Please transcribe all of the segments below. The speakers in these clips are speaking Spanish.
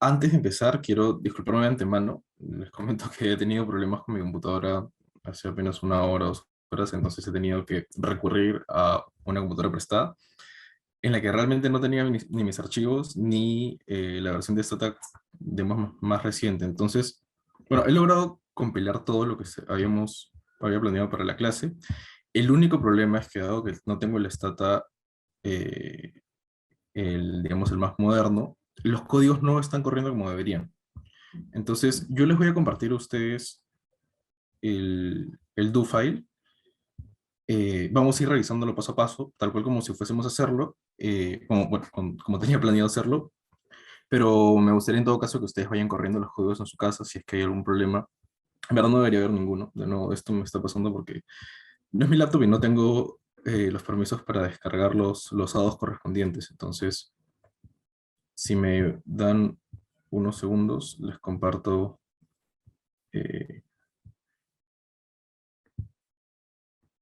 Antes de empezar, quiero disculparme de antemano. Les comento que he tenido problemas con mi computadora hace apenas una hora o 2 horas, entonces he tenido que recurrir a una computadora prestada en la que realmente no tenía ni mis archivos ni la versión de Stata de más reciente. Entonces, bueno, he logrado compilar todo lo que había planeado para la clase. El único problema es que dado que no tengo el Stata, eh, digamos, el más moderno, los códigos no están corriendo como deberían. Entonces, yo les voy a compartir a ustedes el do file. Vamos a ir revisándolo paso a paso, tal cual como si fuésemos a hacerlo, bueno, como tenía planeado hacerlo, pero me gustaría en todo caso que ustedes vayan corriendo los códigos en su casa si es que hay algún problema. En verdad no debería haber ninguno. De nuevo, esto me está pasando porque no es mi laptop y no tengo los permisos para descargar los dados correspondientes. Entonces, si me dan unos segundos, les comparto eh,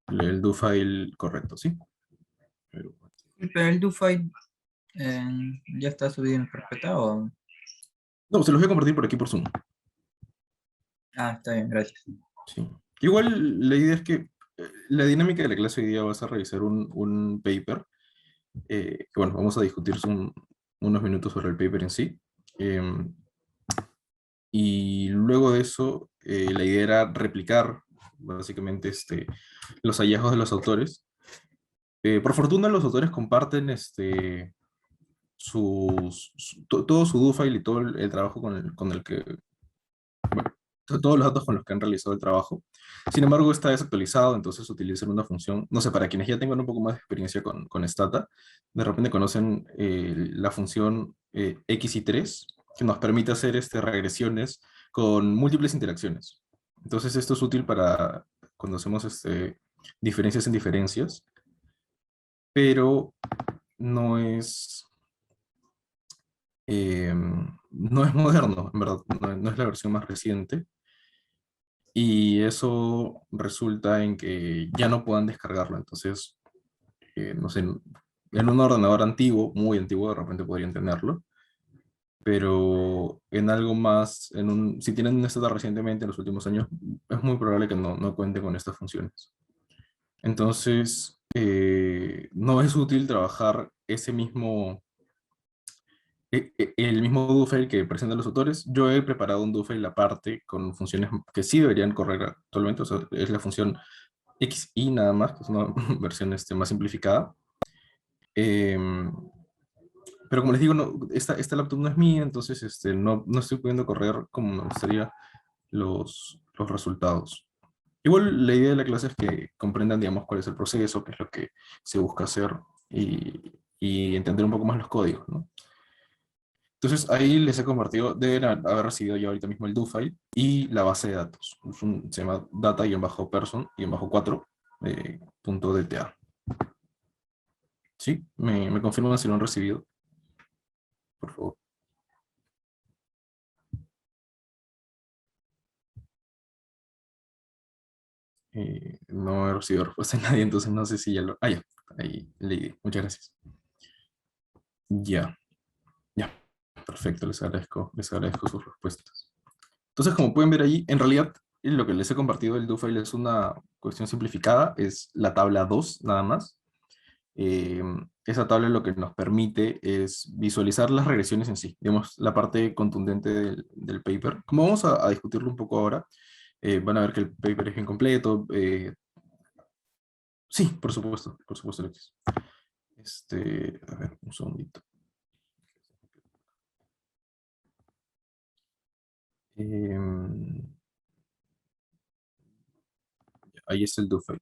el do file correcto, ¿sí? Pero- Pero el DoFi ya está subido en carpeta o... No, se los voy a compartir por aquí por Zoom. Ah, está bien, gracias. Sí. Igual la idea es que la dinámica de la clase hoy día vas a revisar un paper, que bueno, vamos a discutir unos minutos sobre el paper en sí. em, y luego de eso, la idea era replicar básicamente los hallazgos de los autores. Por fortuna los autores comparten todo su do file y todo el trabajo con el que, todos los datos con los que han realizado el trabajo. Sin embargo, está desactualizado, entonces utilizan una función, no sé, para quienes ya tengan un poco más de experiencia con Stata, de repente conocen la función XY3, que nos permite hacer regresiones con múltiples interacciones. Entonces, esto es útil para cuando hacemos diferencias en diferencias, pero no es, no es moderno, en verdad, no es la versión más reciente. Y eso resulta en que ya no puedan descargarlo. Entonces, no sé, en un ordenador antiguo, muy antiguo, de repente podrían tenerlo, pero en algo más, si tienen un estado recientemente en los últimos años, es muy probable que no cuente con estas funciones. Entonces, no es útil trabajar el mismo do file que presentan los autores. Yo he preparado un do file aparte con funciones que sí deberían correr actualmente, o sea, es la función XI nada más, que es una versión más simplificada. Em, pero como les digo, esta laptop no es mía, entonces no estoy pudiendo correr como me gustaría los resultados. Igual la idea de la clase es que comprendan, digamos, cuál es el proceso, qué es lo que se busca hacer y entender un poco más los códigos, ¿no? Entonces ahí les he compartido, deben haber recibido ya ahorita mismo el do file y la base de datos. Se llama data-person-4 punto DTA. Sí, me confirman si lo han recibido, por favor. No he recibido respuesta de nadie, entonces no sé si ya lo... Ah, ya, ahí leí. Muchas gracias. Ya, ya. Perfecto, les agradezco sus respuestas. Entonces, como pueden ver ahí, en realidad lo que les he compartido del do file es una cuestión simplificada, es la tabla 2 nada más. Eh, Esa tabla lo que nos permite es visualizar las regresiones en sí, digamos, la parte contundente del paper. Como vamos a discutirlo un poco ahora, van a ver que el paper es bien completo. Sí, por supuesto, Alexis. A ver, un segundito. Em, Ahí es el do file.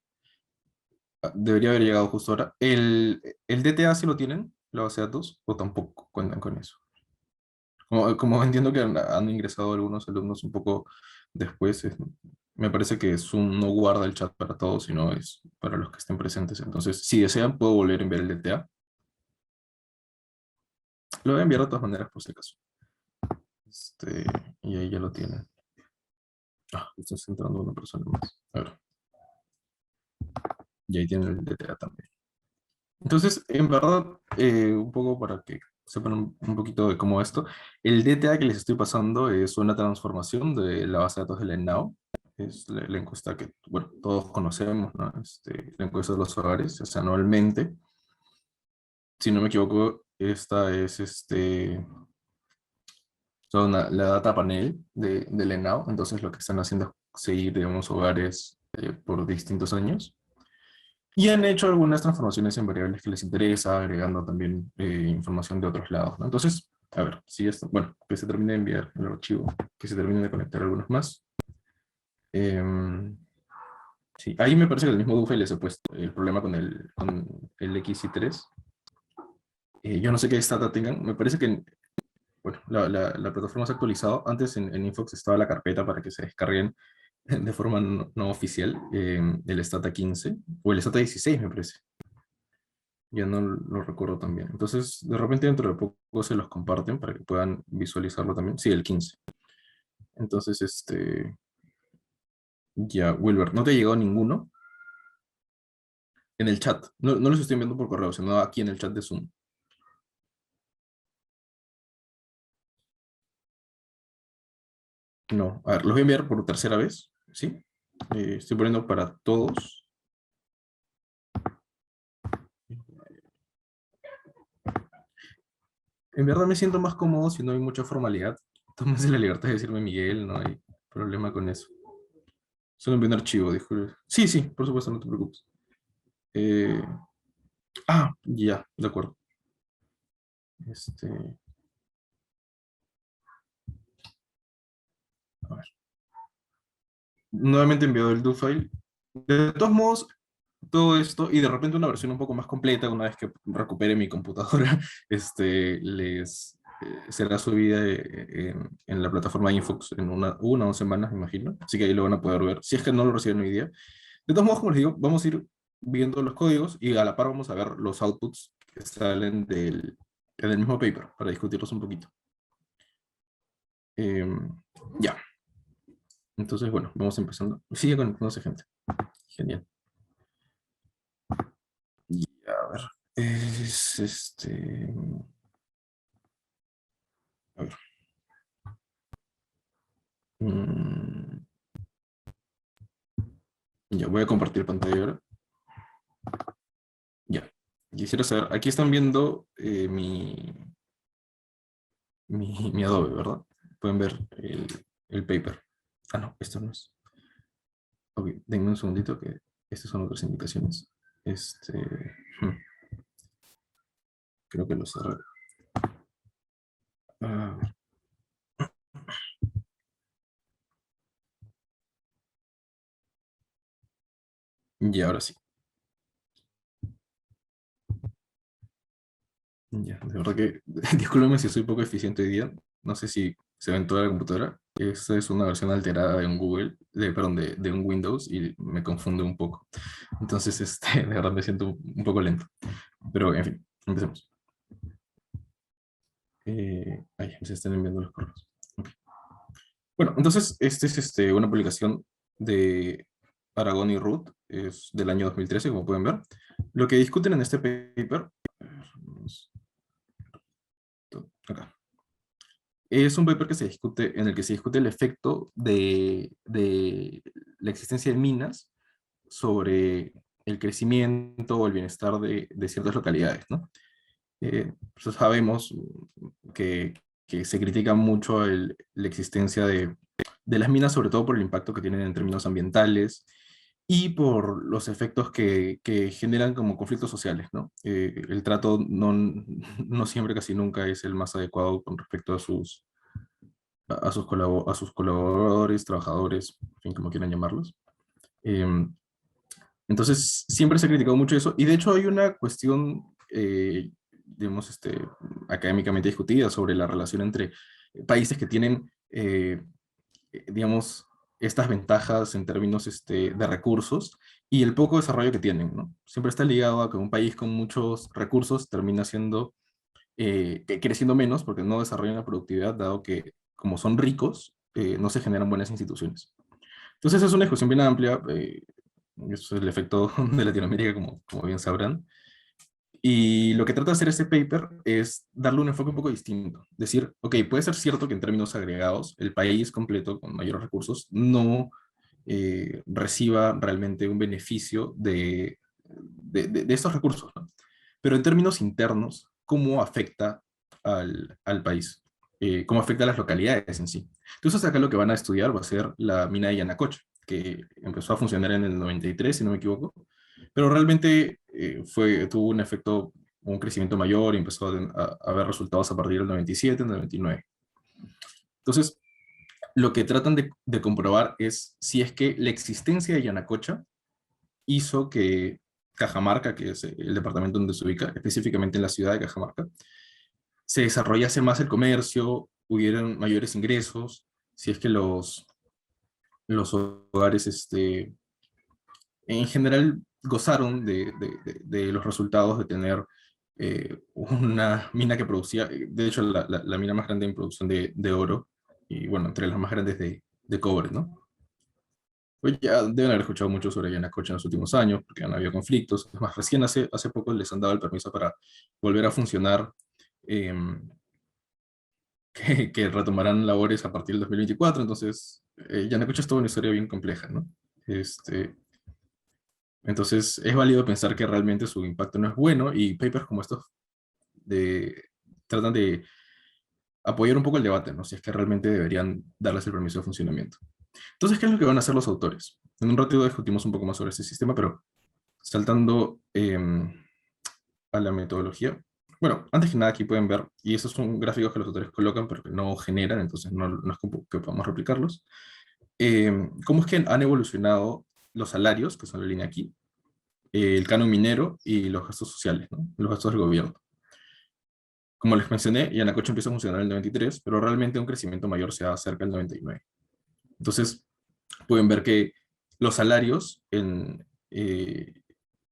Debería haber llegado justo ahora. ¿El DTA sí lo tienen, la base de datos, o tampoco cuentan con eso? Como entiendo que han ingresado algunos alumnos un poco después, me parece que Zoom no guarda el chat para todos, sino es para los que estén presentes. Entonces, si desean, puedo volver a enviar el DTA. Lo voy a enviar de todas maneras, por si acaso. Este, y ahí ya lo tienen. Ah, está entrando una persona más. A ver, y ahí tienen el DTA también. Entonces, en verdad, un poco para que sepan un poquito de cómo esto. El DTA que les estoy pasando es una transformación de la base de datos de la ENAO. Es la encuesta que, bueno, todos conocemos, ¿no? La encuesta de los hogares, se hace anualmente. Si no me equivoco, esta es la data panel del ENAO. Entonces lo que están haciendo es seguir, digamos, hogares por distintos años. Y han hecho algunas transformaciones en variables que les interesa, agregando también información de otros lados, ¿no? Entonces, a ver, si esto, bueno, que se termine de enviar el archivo, que se termine de conectar algunos más. Em, sí, ahí me parece que el mismo Dufay les he puesto el problema con el XI3. Yo no sé qué data tengan, me parece que, bueno, la plataforma se ha actualizado. Antes en Infox estaba la carpeta para que se descarguen de forma no oficial el Stata 15, o el Stata 16 me parece. Ya no lo recuerdo también. Entonces, de repente dentro de poco se los comparten para que puedan visualizarlo también. Sí, el 15. Entonces, ya, Wilber, ¿no te ha llegado ninguno? En el chat. No, no los estoy enviando por correo, sino aquí en el chat de Zoom. No, a ver, los voy a enviar por tercera vez, ¿sí? Estoy poniendo para todos. En verdad me siento más cómodo si no hay mucha formalidad. Tómense la libertad de decirme Miguel, no hay problema con eso. Solo envío un archivo, dijo. Sí, sí, por supuesto, no te preocupes. Eh, ya, de acuerdo. Este, a ver. Nuevamente enviado el do file. De todos modos, todo esto, y de repente una versión un poco más completa, una vez que recupere mi computadora, será subida en la plataforma Infox en una o 2 semanas, me imagino. Así que ahí lo van a poder ver, si es que no lo reciben hoy día. De todos modos, como les digo, vamos a ir viendo los códigos y a la par vamos a ver los outputs que salen del mismo paper para discutirlos un poquito. Ya, entonces, bueno, vamos empezando. Sigue conectándose gente. Genial. Y a ver, es a ver. Mm, ya, voy a compartir pantalla ahora. Ya. Quisiera saber, aquí están viendo mi Adobe, ¿verdad? Pueden ver el paper. Ah, no, esto no es. Ok, denme un segundito que estas son otras indicaciones. Hmm, creo que lo cerré. A ver. Y ahora sí. Ya, de verdad que, discúlpeme si soy poco eficiente hoy día. No sé si se ve en toda la computadora. Esta es una versión alterada de un Google, perdón, de un Windows y me confunde un poco. Entonces, de verdad me siento un poco lento. Pero, en fin, empecemos. Ahí, se están enviando los correos. Ok. Bueno, entonces, esta es una publicación de Aragón y Ruth, es del año 2013, como pueden ver. Lo que discuten en este paper, acá, es un paper que se discute, en el que se discute el efecto de la existencia de minas sobre el crecimiento o el bienestar de ciertas localidades, ¿no? Pues sabemos que se critica mucho la existencia de las minas, sobre todo por el impacto que tienen en términos ambientales y por los efectos que generan como conflictos sociales, ¿no? El trato no siempre, casi nunca es el más adecuado con respecto a sus colaboradores, trabajadores, en fin, como quieran llamarlos. Em, entonces, siempre se ha criticado mucho eso, y de hecho hay una cuestión, digamos, académicamente discutida sobre la relación entre países que tienen, digamos, estas ventajas en términos de recursos y el poco desarrollo que tienen, ¿no? Siempre está ligado a que un país con muchos recursos termina creciendo menos porque no desarrollan la productividad, dado que como son ricos, no se generan buenas instituciones. Entonces es una discusión bien amplia, eso es el efecto de Latinoamérica, como bien sabrán. Y lo que trata de hacer este paper es darle un enfoque un poco distinto. Decir, ok, puede ser cierto que en términos agregados el país completo con mayores recursos no reciba realmente un beneficio de estos recursos, ¿no? Pero en términos internos, ¿cómo afecta al país? ¿Cómo afecta a las localidades en sí? Entonces acá lo que van a estudiar va a ser la mina de Yanacocha, que empezó a funcionar en el 93, si no me equivoco, pero realmente tuvo un efecto, un crecimiento mayor y empezó a ver resultados a partir del 97, 99. Entonces, lo que tratan de comprobar es si es que la existencia de Yanacocha hizo que Cajamarca, que es el departamento donde se ubica, específicamente en la ciudad de Cajamarca, se desarrollase más el comercio, hubieran mayores ingresos, si es que los hogares en general gozaron de los resultados de tener una mina que producía, de hecho, la mina más grande en producción de oro, y bueno, entre las más grandes de cobre, ¿no? Pues ya deben haber escuchado mucho sobre Yanacocha en los últimos años, porque han habido conflictos. Es más, recién hace poco les han dado el permiso para volver a funcionar, em, que retomarán labores a partir del 2024. Entonces, Yanacocha es toda una historia bien compleja, ¿no? Este, entonces, es válido pensar que realmente su impacto no es bueno, y papers como estos de, tratan de apoyar un poco el debate, ¿no? Si es que realmente deberían darles el permiso de funcionamiento. Entonces, ¿qué es lo que van a hacer los autores? En un ratito discutimos un poco más sobre este sistema, pero saltando a la metodología. Bueno, antes que nada aquí pueden ver, y esos son gráficos que los autores colocan, pero que no generan, entonces no es que podamos replicarlos. ¿Cómo es que han evolucionado los salarios, que son la línea aquí, el canon minero y los gastos sociales, ¿no? Los gastos del gobierno? Como les mencioné, Yanacocha empieza a funcionar en el 93, pero realmente un crecimiento mayor se da cerca del 99. Entonces, pueden ver que los salarios en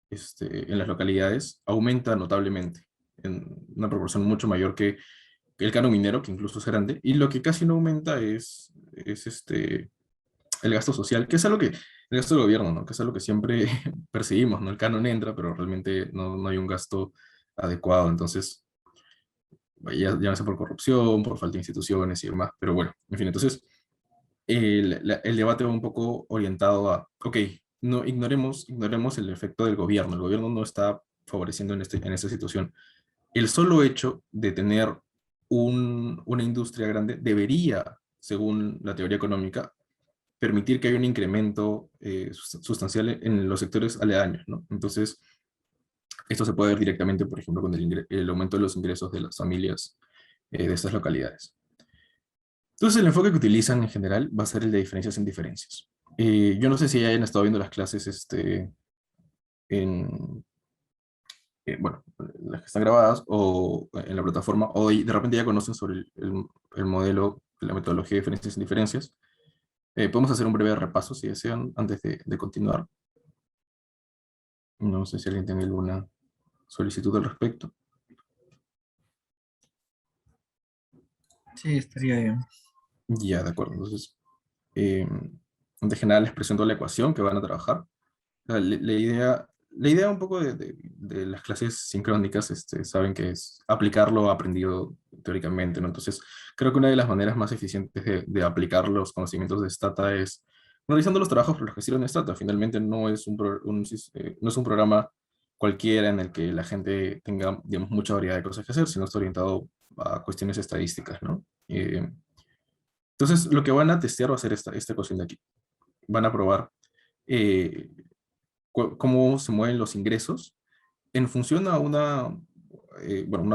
las localidades aumenta notablemente, en una proporción mucho mayor que el canon minero, que incluso es grande, y lo que casi no aumenta es el gasto social, que es algo que, el gasto del gobierno, ¿no? Que es algo que siempre perseguimos, ¿no? El canon entra, pero realmente no hay un gasto adecuado, entonces, ya no sé por corrupción, por falta de instituciones y demás, pero bueno, en fin, entonces, el debate va un poco orientado a, ok, no ignoremos el efecto del gobierno. El gobierno no está favoreciendo en esta situación. El solo hecho de tener una industria grande debería, según la teoría económica, permitir que haya un incremento sustancial en los sectores aledaños, ¿no? Entonces, esto se puede ver directamente, por ejemplo, con el aumento de los ingresos de las familias de estas localidades. Entonces, el enfoque que utilizan en general va a ser el de diferencias en diferencias. Yo no sé si hayan estado viendo las clases en, bueno, las que están grabadas o en la plataforma, o de repente ya conocen sobre el modelo, la metodología de diferencias en diferencias. Podemos hacer un breve repaso si desean antes de continuar. No sé si alguien tiene alguna solicitud al respecto. Sí, estaría bien. Ya, de acuerdo. Entonces, eh, de general les presento la ecuación que van a trabajar. La idea un poco de las clases sincrónicas, saben que es aplicar lo aprendido teóricamente, ¿no? Entonces, creo que una de las maneras más eficientes de aplicar los conocimientos de Stata es realizando los trabajos por los que sirven Stata. Finalmente no es no es un programa cualquiera en el que la gente tenga, digamos, mucha variedad de cosas que hacer, sino está orientado a cuestiones estadísticas, ¿no? Entonces, lo que van a testear va a ser esta ecuación de aquí. Van a probar eh, cómo se mueven los ingresos en función a una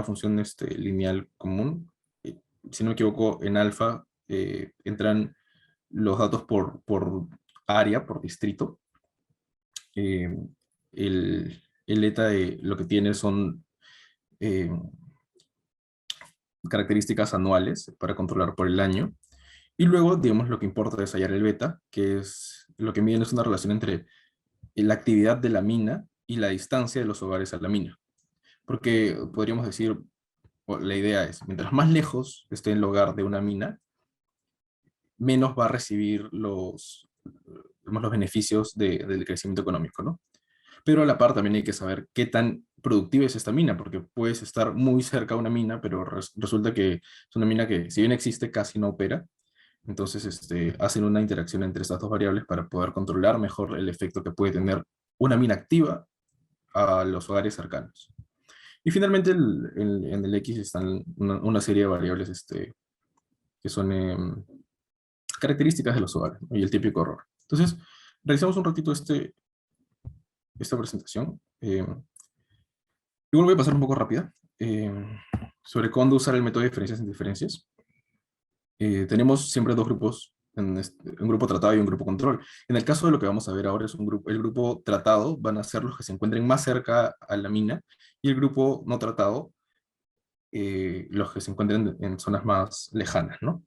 función lineal común. Si no me equivoco, en alfa entran los datos por área, por distrito. Eh, el eta de lo que tiene son eh, características anuales para controlar por el año. Y luego, digamos, lo que importa es hallar el beta, que es lo que miden es una relación entre la actividad de la mina y la distancia de los hogares a la mina. Porque podríamos decir, o la idea es, mientras más lejos esté el hogar de una mina, menos va a recibir digamos, los beneficios del crecimiento económico, ¿no? Pero a la par también hay que saber qué tan productiva es esta mina, porque puedes estar muy cerca de una mina, pero resulta que es una mina que, si bien existe, casi no opera. Entonces, hacen una interacción entre estas dos variables para poder controlar mejor el efecto que puede tener una mina activa a los hogares cercanos. Y finalmente, en el X están una serie de variables que son características de los hogares, ¿no? Y el típico error. Entonces, revisamos un ratito esta presentación. Igual voy a pasar un poco rápida sobre cuándo usar el método de diferencias en diferencias. Tenemos siempre dos grupos, un grupo tratado y un grupo control. En el caso de lo que vamos a ver ahora, el grupo tratado van a ser los que se encuentren más cerca a la mina, y el grupo no tratado, los que se encuentren en zonas más lejanas, ¿no?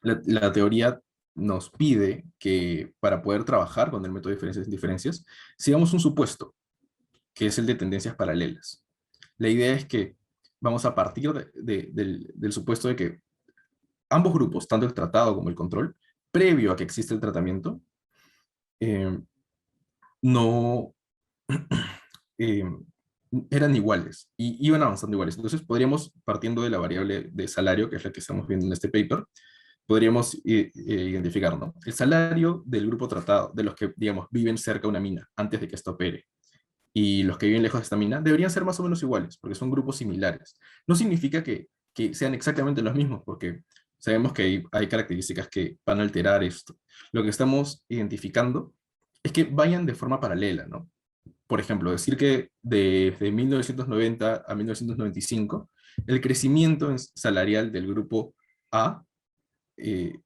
La teoría nos pide que para poder trabajar con el método de diferencias en diferencias, sigamos un supuesto, que es el de tendencias paralelas. La idea es que vamos a partir del supuesto de que ambos grupos, tanto el tratado como el control, previo a que exista el tratamiento, eh, no eh, eran iguales y iban avanzando iguales. Entonces podríamos, partiendo de la variable de salario, que es la que estamos viendo en este paper, podríamos identificar, ¿no? El salario del grupo tratado, de los que, digamos, viven cerca de una mina antes de que esto opere, y los que viven lejos de esta mina, deberían ser más o menos iguales, porque son grupos similares. No significa que sean exactamente los mismos, porque sabemos que hay características que van a alterar esto. Lo que estamos identificando es que vayan de forma paralela, ¿no? Por ejemplo, decir que desde 1990 a 1995, el crecimiento salarial del grupo A eh,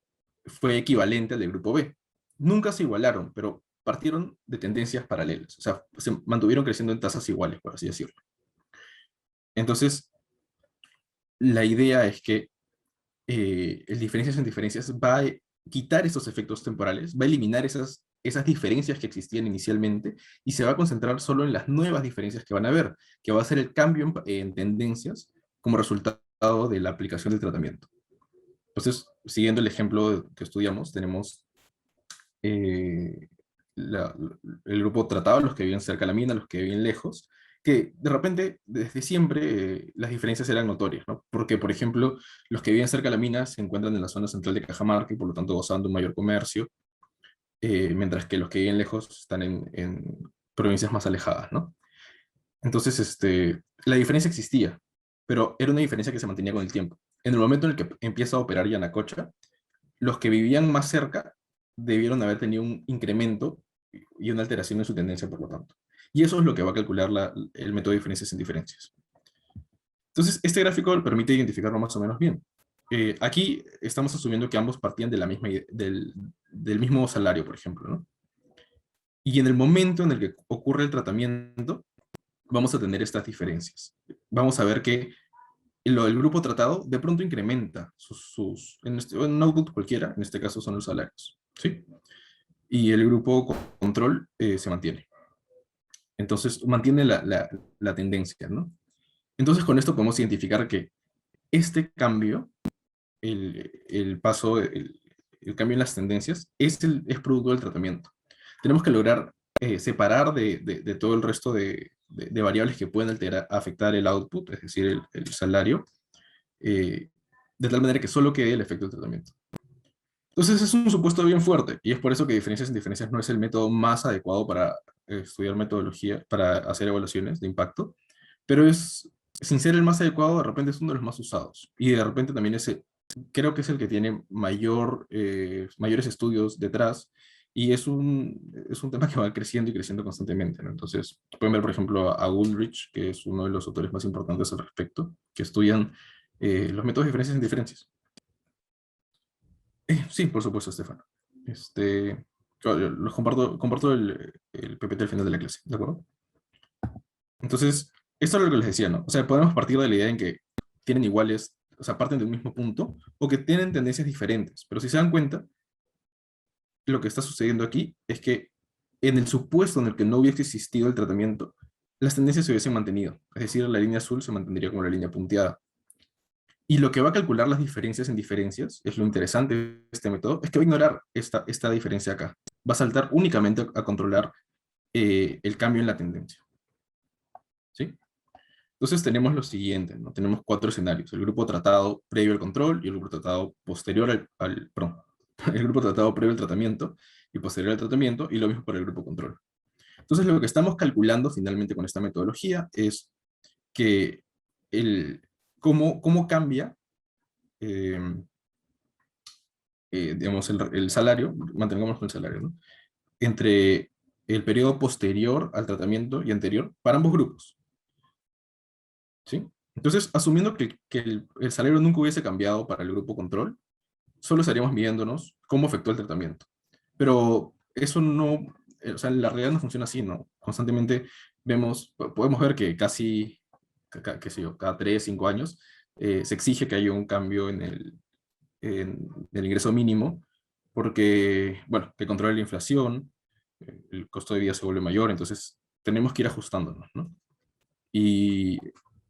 fue equivalente al del grupo B. Nunca se igualaron, pero partieron de tendencias paralelas, o sea, se mantuvieron creciendo en tasas iguales, por así decirlo. Entonces, la idea es que el diferencias en diferencias va a quitar estos efectos temporales, va a eliminar esas diferencias que existían inicialmente, y se va a concentrar solo en las nuevas diferencias que van a haber, que va a ser el cambio en tendencias como resultado de la aplicación del tratamiento. Entonces, siguiendo el ejemplo que estudiamos, tenemos eh, la- el grupo tratado, los que viven cerca de la mina, los que viven lejos, que de repente, desde siempre, las diferencias eran notorias, ¿no? Porque, por ejemplo, los que viven cerca de la mina se encuentran en la zona central de Cajamarca y por lo tanto gozando un mayor comercio, mientras que los que viven lejos están en provincias más alejadas, ¿no? Entonces, la diferencia existía, pero era una diferencia que se mantenía con el tiempo. En el momento en el que empieza a operar Yanacocha, los que vivían más cerca debieron haber tenido un incremento y una alteración en su tendencia, por lo tanto. Y eso es lo que va a calcular el método de diferencias en diferencias. Entonces, este gráfico permite identificarlo más o menos bien. Aquí estamos asumiendo que ambos partían de la misma, del mismo salario, por ejemplo, ¿no? Y en el momento en el que ocurre el tratamiento, vamos a tener estas diferencias. Vamos a ver que el grupo tratado de pronto incrementa en un output cualquiera, en este caso son los salarios, ¿sí? Y el grupo control se mantiene. Entonces, mantiene la tendencia, ¿no? Entonces, con esto podemos identificar que este cambio, el paso, el cambio en las tendencias, es producto del tratamiento. Tenemos que lograr separar de todo el resto de variables que pueden afectar el output, es decir, el salario, eh, de tal manera que solo quede el efecto del tratamiento. Entonces es un supuesto bien fuerte, y es por eso que diferencias en diferencias no es el método más adecuado para estudiar metodología, para hacer evaluaciones de impacto, pero sin ser el más adecuado, de repente es uno de los más usados, y de repente también creo que es el que tiene mayores estudios detrás, y es un tema que va creciendo y creciendo constantemente, ¿no? Entonces, pueden ver, por ejemplo, a Goldrich, que es uno de los autores más importantes al respecto, que estudian los métodos de diferencias en diferencias. Sí, por supuesto, Estefano. Claro, comparto el PPT al final de la clase, ¿de acuerdo? Entonces, esto es lo que les decía, ¿no? O sea, podemos partir de la idea en que tienen iguales, o sea, parten de un mismo punto, o que tienen tendencias diferentes. Pero si se dan cuenta, lo que está sucediendo aquí es que en el supuesto en el que no hubiese existido el tratamiento, las tendencias se hubiesen mantenido. Es decir, la línea azul se mantendría como la línea punteada. Y lo que va a calcular las diferencias en diferencias, es lo interesante de este método, es que va a ignorar esta diferencia acá. Va a saltar únicamente a controlar el cambio en la tendencia. ¿sí? Entonces tenemos lo siguiente, ¿no? Tenemos cuatro escenarios: el grupo tratado previo al control, y el grupo tratado posterior perdón, el grupo tratado previo al tratamiento y posterior al tratamiento, y lo mismo para el grupo control. Entonces lo que estamos calculando finalmente con esta metodología es que cómo cambia, eh, digamos, el salario, mantengamos con el salario, ¿no? Entre el periodo posterior al tratamiento y anterior para ambos grupos, ¿sí? Entonces, asumiendo que el salario nunca hubiese cambiado para el grupo control, solo estaríamos midiéndonos cómo afectó el tratamiento. Pero eso no, o sea, la realidad no funciona así, ¿no? Constantemente podemos ver que casi, qué sé yo, cada 3, 5 años se exige que haya un cambio en el ingreso mínimo, porque, bueno, que controle la inflación, el costo de vida se vuelve mayor, entonces tenemos que ir ajustándonos, ¿no? Y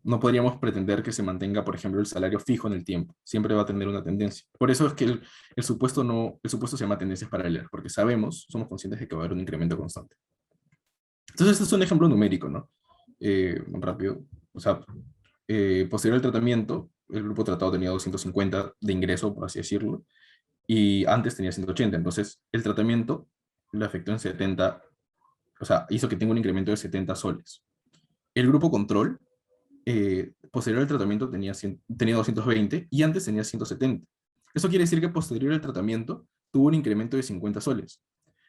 no podríamos pretender que se mantenga, por ejemplo, el salario fijo en el tiempo. Siempre va a tener una tendencia. Por eso es que el supuesto no, el supuesto se llama tendencias paralelas, porque somos conscientes de que va a haber un incremento constante. Entonces, este es un ejemplo numérico, ¿no? Rápido. O sea, posterior al tratamiento, el grupo tratado tenía 250 de ingreso, por así decirlo, y antes tenía 180. Entonces, el tratamiento le afectó en 70, o sea, hizo que tenga un incremento de 70 soles. El grupo control, posterior al tratamiento, tenía 220 y antes tenía 170. Eso quiere decir que posterior al tratamiento tuvo un incremento de 50 soles.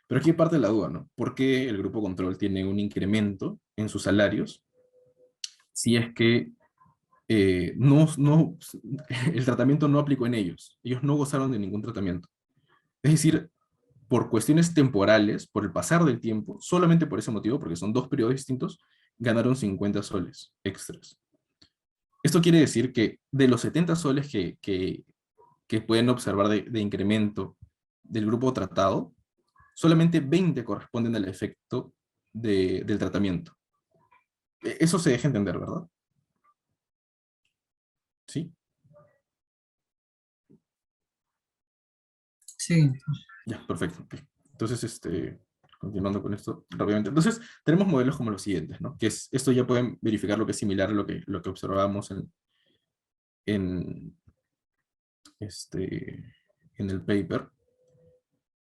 Pero aquí parte la duda, ¿no? ¿Por qué el grupo control tiene un incremento en sus salarios si es que el tratamiento no aplicó en ellos? Ellos no gozaron de ningún tratamiento. Es decir, por cuestiones temporales, por el pasar del tiempo, solamente por ese motivo, porque son dos periodos distintos, ganaron 50 soles extras. Esto quiere decir que de los 70 soles que pueden observar de incremento del grupo tratado, solamente 20 corresponden al efecto del tratamiento. Eso se deja entender, ¿verdad? ¿Sí? Sí, Ya, perfecto. Ok. Entonces, continuando con esto rápidamente. Entonces, tenemos modelos como los siguientes, ¿no? Esto ya pueden verificar lo que es similar a lo que observábamos en, este, en el paper.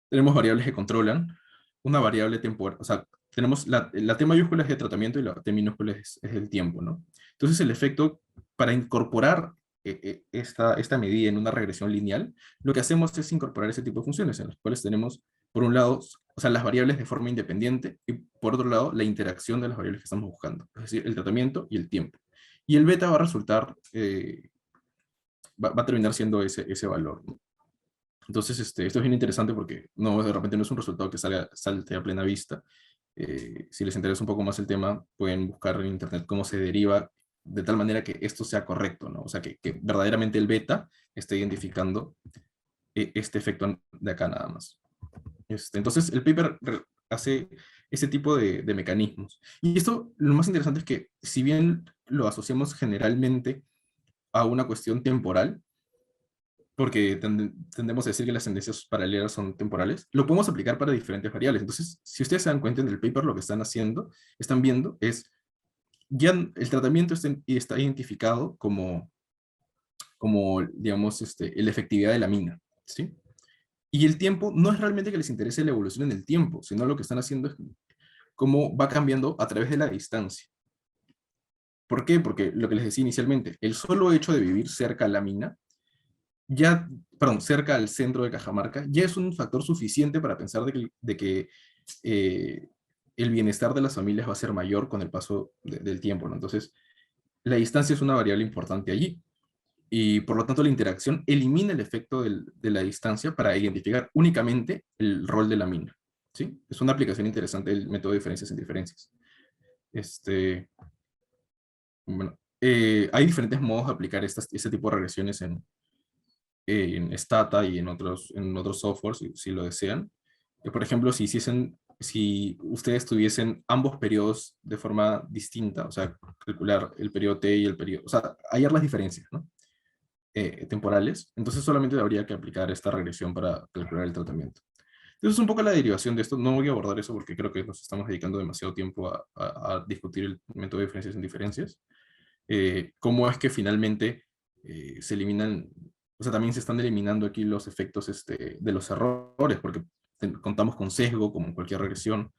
Tenemos variables que controlan, una variable temporal, o sea, tenemos la T mayúscula es de tratamiento y la T minúscula es el tiempo, ¿no? Entonces el efecto, para incorporar esta medida en una regresión lineal, lo que hacemos es incorporar ese tipo de funciones en las cuales tenemos, por un lado, o sea, las variables de forma independiente y por otro lado, la interacción de las variables que estamos buscando, es decir, el tratamiento y el tiempo. Y el beta va a resultar, va a terminar siendo ese valor, ¿no? Entonces, esto es bien interesante porque no, de repente no es un resultado que salte a plena vista. Si les interesa un poco más el tema, pueden buscar en internet cómo se deriva de tal manera que esto sea correcto, ¿no? O sea, que verdaderamente el beta esté identificando este efecto de acá nada más. Entonces, el paper hace ese tipo de mecanismos. Y esto, lo más interesante es que, si bien lo asociamos generalmente a una cuestión temporal, porque tendemos a decir que las tendencias paralelas son temporales, lo podemos aplicar para diferentes variables. Entonces, si ustedes se dan cuenta en el paper, lo que están viendo es, ya el tratamiento está identificado como digamos, la efectividad de la mina, ¿sí? Y el tiempo no es realmente que les interese la evolución en el tiempo, sino lo que están haciendo es cómo va cambiando a través de la distancia. ¿Por qué? Porque lo que les decía inicialmente, el solo hecho de vivir cerca a la mina ya, perdón, cerca al centro de Cajamarca, ya es un factor suficiente para pensar de que eh, el bienestar de las familias va a ser mayor con el paso del tiempo, ¿no? Entonces, la distancia es una variable importante allí, y por lo tanto la interacción elimina el efecto de la distancia para identificar únicamente el rol de la mina, ¿sí? Es una aplicación interesante del método de diferencias en diferencias. Bueno, hay diferentes modos de aplicar este tipo de regresiones en Stata y en otros softwares, si lo desean. Por ejemplo, si ustedes tuviesen ambos periodos de forma distinta, o sea, calcular el periodo T y el periodo, o sea, hallar las diferencias, ¿no? Temporales, entonces solamente habría que aplicar esta regresión para calcular el tratamiento. Entonces, un poco la derivación de esto, no voy a abordar eso porque creo que nos estamos dedicando demasiado tiempo a discutir el método de diferencias en diferencias. Cómo es que finalmente se eliminan, o sea, también se están eliminando aquí los efectos de los errores, porque contamos con sesgo, como en cualquier regresión,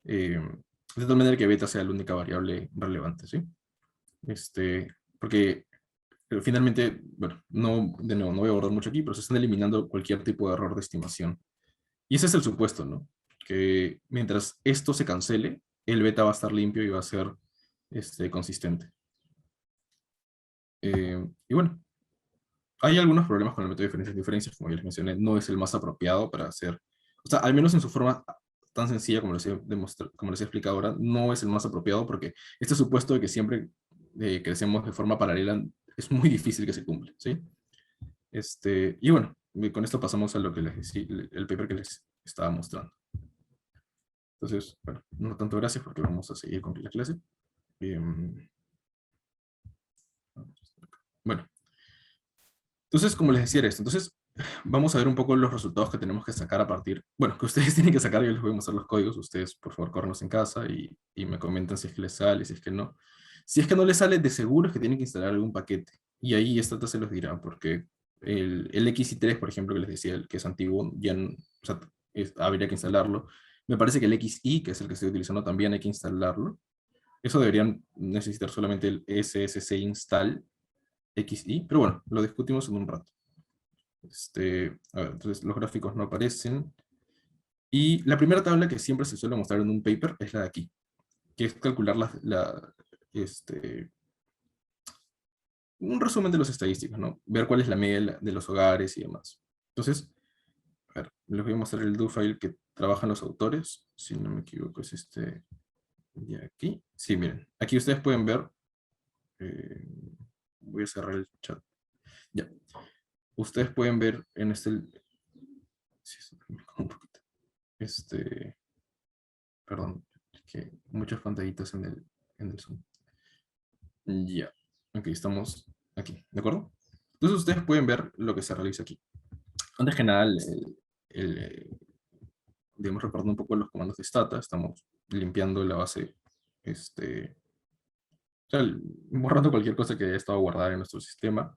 de tal manera que beta sea la única variable relevante, ¿sí? Porque finalmente, bueno, no, de nuevo, no voy a abordar mucho aquí, pero se están eliminando cualquier tipo de error de estimación. Y ese es el supuesto, ¿no? Que mientras esto se cancele, el beta va a estar limpio y va a ser consistente. Y bueno, hay algunos problemas con el método de diferencias, como ya les mencioné, no es el más apropiado para hacer, o sea, al menos en su forma tan sencilla como como les he explicado ahora, no es el más apropiado porque este supuesto de que siempre crecemos de forma paralela es muy difícil que se cumpla, ¿sí? Y bueno, con esto pasamos a lo que les decía, el paper que les estaba mostrando. Entonces, bueno, no tanto gracias porque vamos a seguir con la clase. Bueno, entonces, como les decía esto, entonces vamos a ver un poco los resultados que tenemos que sacar a partir, bueno, que ustedes tienen que sacar, yo les voy a mostrar los códigos, ustedes por favor córrenlos en casa y me comentan si es que les sale, si es que no. Si es que no les sale, de seguro es que tienen que instalar algún paquete, y ahí esta se los dirá, porque el XI3, por ejemplo, que les decía, el que es antiguo, ya o sea, habría que instalarlo. Me parece que el XI, que es el que estoy utilizando, también hay que instalarlo. Eso deberían necesitar solamente el SSC install XI, pero bueno, lo discutimos en un rato. A ver, entonces los gráficos no aparecen. Y la primera tabla que siempre se suele mostrar en un paper es la de aquí, que es calcular un resumen de las estadísticas, ¿no? Ver cuál es la media de los hogares y demás. Entonces, a ver, les voy a mostrar el do file que trabajan los autores, si no me equivoco es este de aquí. Sí, miren, aquí ustedes pueden ver, eh, voy a cerrar el chat. Ya, ustedes pueden ver en sí, un poquito. Perdón, es que muchas pantallitas en el Zoom. Ya, ok, estamos aquí, ¿de acuerdo? Entonces ustedes pueden ver lo que se realiza aquí. Antes que nada, digamos, recordando un poco los comandos de stata, estamos limpiando la base, o sea, borrando cualquier cosa que haya estado guardada en nuestro sistema.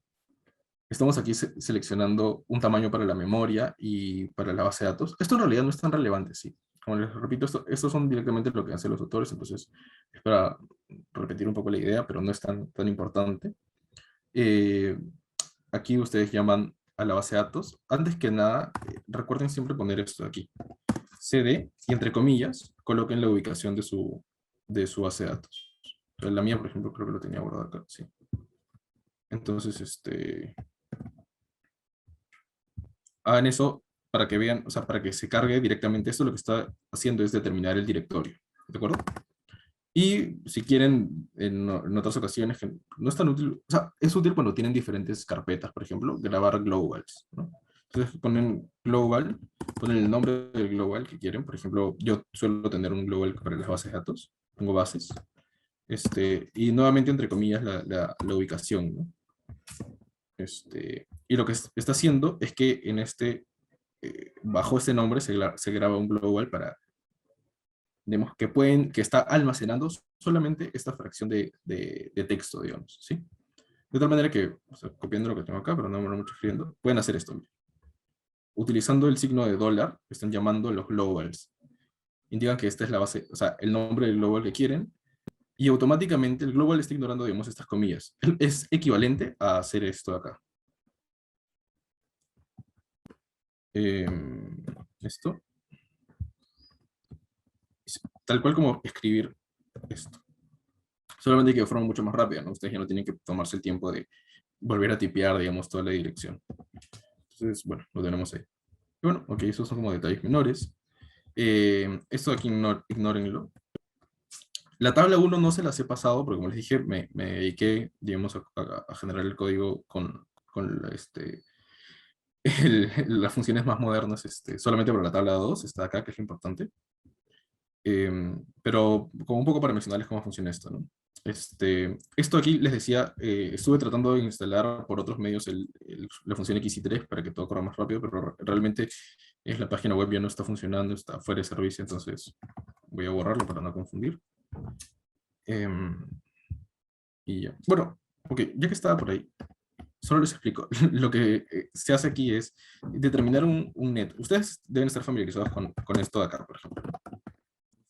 Estamos aquí seleccionando un tamaño para la memoria y para la base de datos. Esto en realidad no es tan relevante, sí. Como les repito, estos son directamente lo que hacen los autores, entonces es para repetir un poco la idea, pero no es tan importante. Eh, Aquí ustedes llaman a la base de datos. Antes que nada, recuerden siempre poner esto aquí. CD, y entre comillas, coloquen la ubicación de su base de datos. La mía, por ejemplo, creo que lo tenía guardado acá, sí. Entonces, hagan eso para que vean, o sea, para que se cargue directamente esto, lo que está haciendo es determinar el directorio, ¿de acuerdo? Y si quieren, en otras ocasiones, que no es tan útil, o sea, es útil cuando tienen diferentes carpetas, por ejemplo, grabar globals, ¿no? Entonces ponen global, ponen el nombre del global que quieren, por ejemplo, yo suelo tener un global para las bases de datos, tengo bases, y nuevamente, entre comillas, la ubicación, ¿no? Y lo que está haciendo es que bajo este nombre se graba un global para, digamos, que está almacenando solamente esta fracción de texto, digamos, ¿sí? De tal manera que, o sea, copiando lo que tengo acá, pero no me mucho escribiendo, pueden hacer esto. Utilizando el signo de dólar, están llamando los globals. Indican que esta es la base, o sea, el nombre del global que quieren, y automáticamente el global está ignorando, digamos, estas comillas. Es equivalente a hacer esto de acá. Esto. Tal cual como escribir esto. Solamente que de forma mucho más rápida, ¿no? Ustedes ya no tienen que tomarse el tiempo de volver a tipear, digamos, toda la dirección. Entonces, bueno, lo tenemos ahí. Y bueno, ok, esos son como detalles menores. Esto aquí ignórenlo. La tabla 1 no se las he pasado, porque como les dije, me dediqué, digamos, a generar el código con las funciones más modernas, solamente para la tabla 2, está acá, que es lo importante. Pero como un poco para mencionarles cómo funciona esto, ¿no? Esto aquí les decía, estuve tratando de instalar por otros medios la función XI3 para que todo corra más rápido, pero realmente es la página web ya no está funcionando, está fuera de servicio, entonces voy a borrarlo para no confundir. Em, y ya. Bueno, ok, ya que estaba por ahí, solo les explico. Lo que se hace aquí es determinar un net. Ustedes deben estar familiarizados con esto de acá, por ejemplo.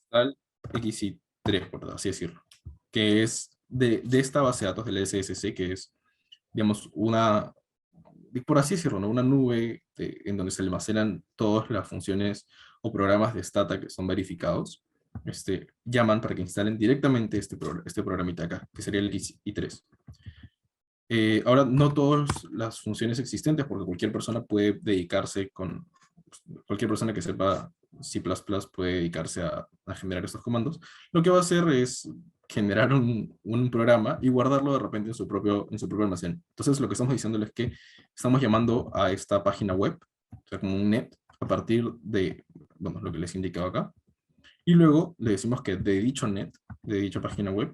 Tal XI3, por así decirlo. Que es de esta base de datos del SSC, que es, digamos, una, por así decirlo, ¿no? Una nube en donde se almacenan todas las funciones o programas de Stata que son verificados. Llaman para que instalen directamente este programita acá, que sería el XI3. Ahora, no todas las funciones existentes, porque cualquier persona puede dedicarse cualquier persona que sepa C++ puede dedicarse a generar estos comandos. Lo que va a hacer es generar un programa y guardarlo de repente en su propio almacén. Entonces, lo que estamos diciendo es que estamos llamando a esta página web, o sea, como un net, a partir de, bueno, lo que les indicaba acá. Y luego le decimos que de dicho net, de dicha página web,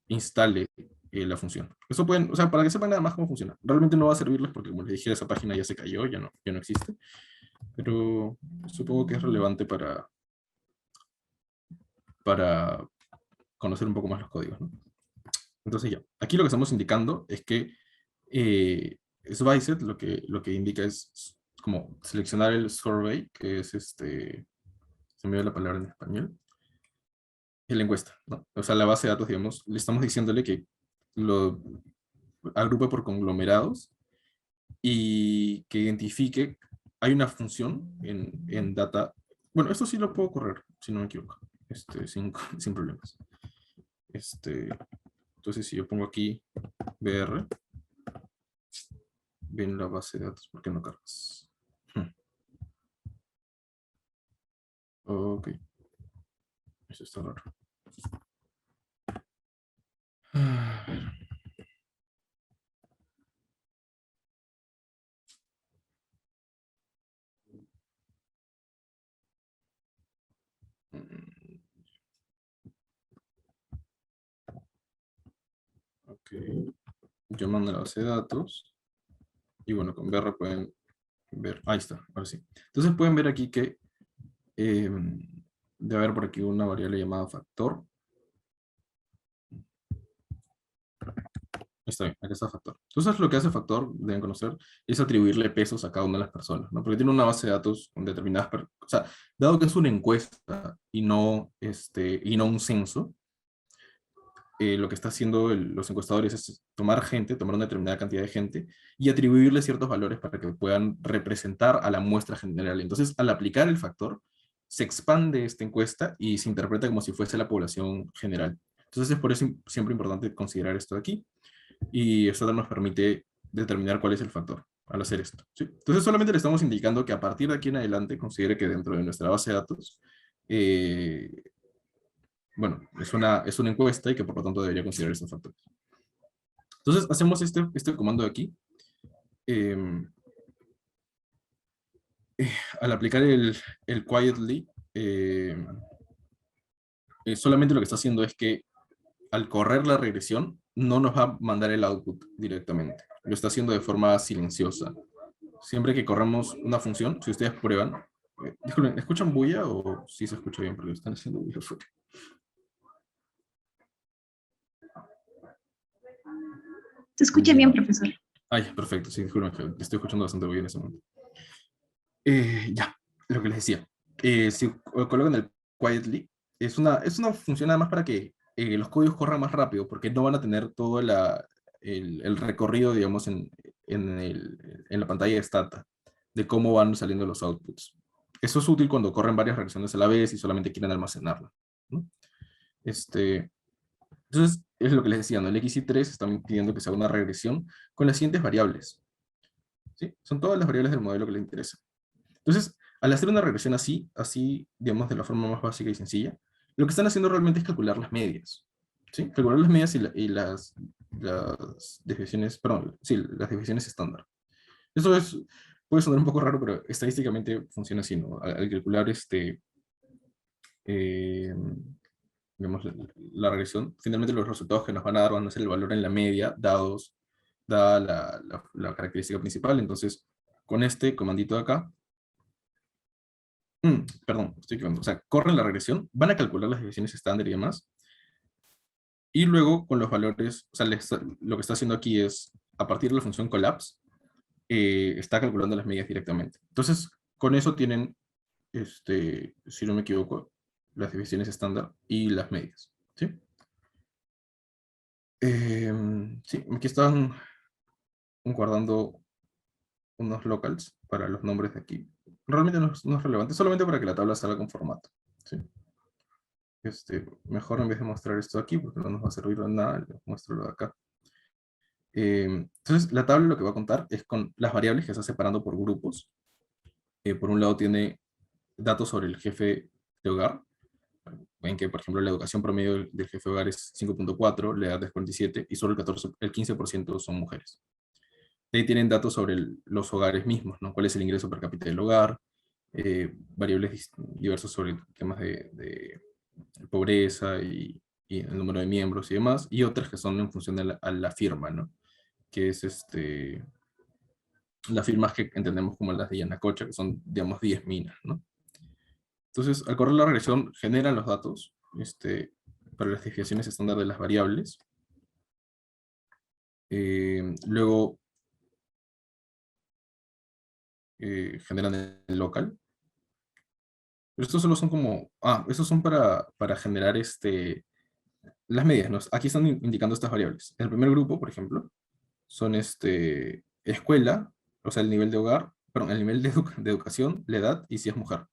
instale la función. Eso pueden, o sea, para que sepan nada más cómo funciona. Realmente no va a servirles porque, como les dije, esa página ya se cayó, ya no existe. Pero supongo que es relevante para conocer un poco más los códigos, ¿no? Entonces ya, aquí lo que estamos indicando es que Sliced lo que indica es como seleccionar el survey, que es se me dio la palabra en español, es la encuesta, ¿no? O sea, la base de datos, digamos, le estamos diciéndole que lo agrupe por conglomerados y que identifique, hay una función en data, bueno, esto sí lo puedo correr, si no me equivoco, sin problemas. Entonces, si yo pongo aquí BR, viene la base de datos, ¿por qué no cargas? Ok, eso está raro. Ok, yo mando la base de datos y bueno, con BR pueden ver, ahí está, ahora sí. Entonces pueden ver aquí que debe haber por aquí una variable llamada factor. Está bien, aquí está factor. Entonces lo que hace factor, deben conocer, es atribuirle pesos a cada una de las personas, ¿no? Porque tiene una base de datos con determinadas, o sea, dado que es una encuesta y no un censo, lo que está haciendo los encuestadores es tomar una determinada cantidad de gente y atribuirle ciertos valores para que puedan representar a la muestra general. Entonces, al aplicar el factor, se expande esta encuesta y se interpreta como si fuese la población general. Entonces, es por eso siempre importante considerar esto de aquí, y esto nos permite determinar cuál es el factor al hacer esto, ¿sí? Entonces, solamente le estamos indicando que a partir de aquí en adelante considere que dentro de nuestra base de datos eh, bueno, es una encuesta y que por lo tanto debería considerar estos factores. Entonces, hacemos este comando de aquí. eh, Al aplicar el quietly, solamente lo que está haciendo es que al correr la regresión, no nos va a mandar el output directamente. Lo está haciendo de forma silenciosa. Siempre que corremos una función, si ustedes prueban, disculpen, ¿escuchan bulla o sí se escucha bien? Porque están haciendo bulla fuera. Se escucha bien, profesor. Ay, perfecto, sí, disculpen, estoy escuchando bastante bulla en ese momento. Ya, lo que les decía. Si colocan el quietly, es una función además para que los códigos corran más rápido, porque no van a tener todo el recorrido, digamos, en la pantalla de Stata, de cómo van saliendo los outputs. Eso es útil cuando corren varias reacciones a la vez y solamente quieren almacenarla, ¿no? Entonces, es lo que les decía, ¿no? El XI3 está pidiendo que se haga una regresión con las siguientes variables, ¿sí? Son todas las variables del modelo que les interesan. Entonces, al hacer una regresión así, digamos, de la forma más básica y sencilla, lo que están haciendo realmente es calcular las medias, ¿sí? Calcular las medias y las desviaciones, perdón, sí, las desviaciones estándar. Eso puede sonar un poco raro, pero estadísticamente funciona así, ¿no? Al calcular eh, digamos, la regresión, finalmente los resultados que nos van a dar van a ser el valor en la media, dada la característica principal. Entonces, con este comandito de acá, Perdón, estoy equivocando. O sea, corren la regresión, van a calcular las desviaciones estándar y demás, y luego con los valores, o sea, lo que está haciendo aquí es, a partir de la función collapse, está calculando las medidas directamente. Entonces, con eso tienen, si no me equivoco, las desviaciones estándar y las medias. ¿Sí? Sí, aquí están guardando unos locals para los nombres de aquí. Realmente no es relevante, solamente para que la tabla salga con formato. ¿Sí? Mejor en vez de mostrar esto aquí, porque no nos va a servir de nada, les muestro lo de acá. Entonces, la tabla lo que va a contar es con las variables que está separando por grupos. Por un lado tiene datos sobre el jefe de hogar. Ven que, por ejemplo, la educación promedio del jefe de hogar es 5.4, la edad es 47, y solo el 15% son mujeres. De ahí tienen datos sobre los hogares mismos, ¿no? Cuál es el ingreso per cápita del hogar, variables diversas sobre temas de pobreza y el número de miembros y demás, y otras que son en función de la firma, ¿no? Que es las firmas que entendemos como las de Yanacocha, que son, digamos, 10 minas, ¿no? Entonces, al correr la regresión, generan los datos para las desviaciones estándar de las variables. Luego, generan el local. Pero estos solo son como, estos son para generar las medidas, ¿no? Aquí están indicando estas variables. El primer grupo, por ejemplo, son escuela, o sea, el nivel de hogar, perdón, el nivel de educación, la edad y si es mujer.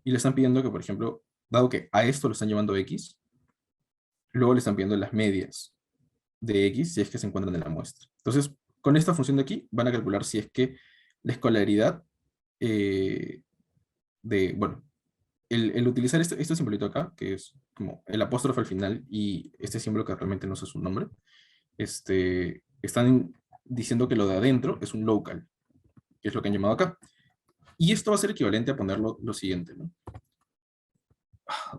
Y le están pidiendo que, por ejemplo, dado que a esto lo están llevando X, luego le están pidiendo las medias de X si es que se encuentran en la muestra. Entonces, con esta función de aquí, van a calcular si es que la escolaridad eh, bueno, el utilizar este simbolito acá, que es como el apóstrofe al final y este símbolo que realmente no sé su nombre, están diciendo que lo de adentro es un local, que es lo que han llamado acá. Y esto va a ser equivalente a ponerlo lo siguiente, ¿no?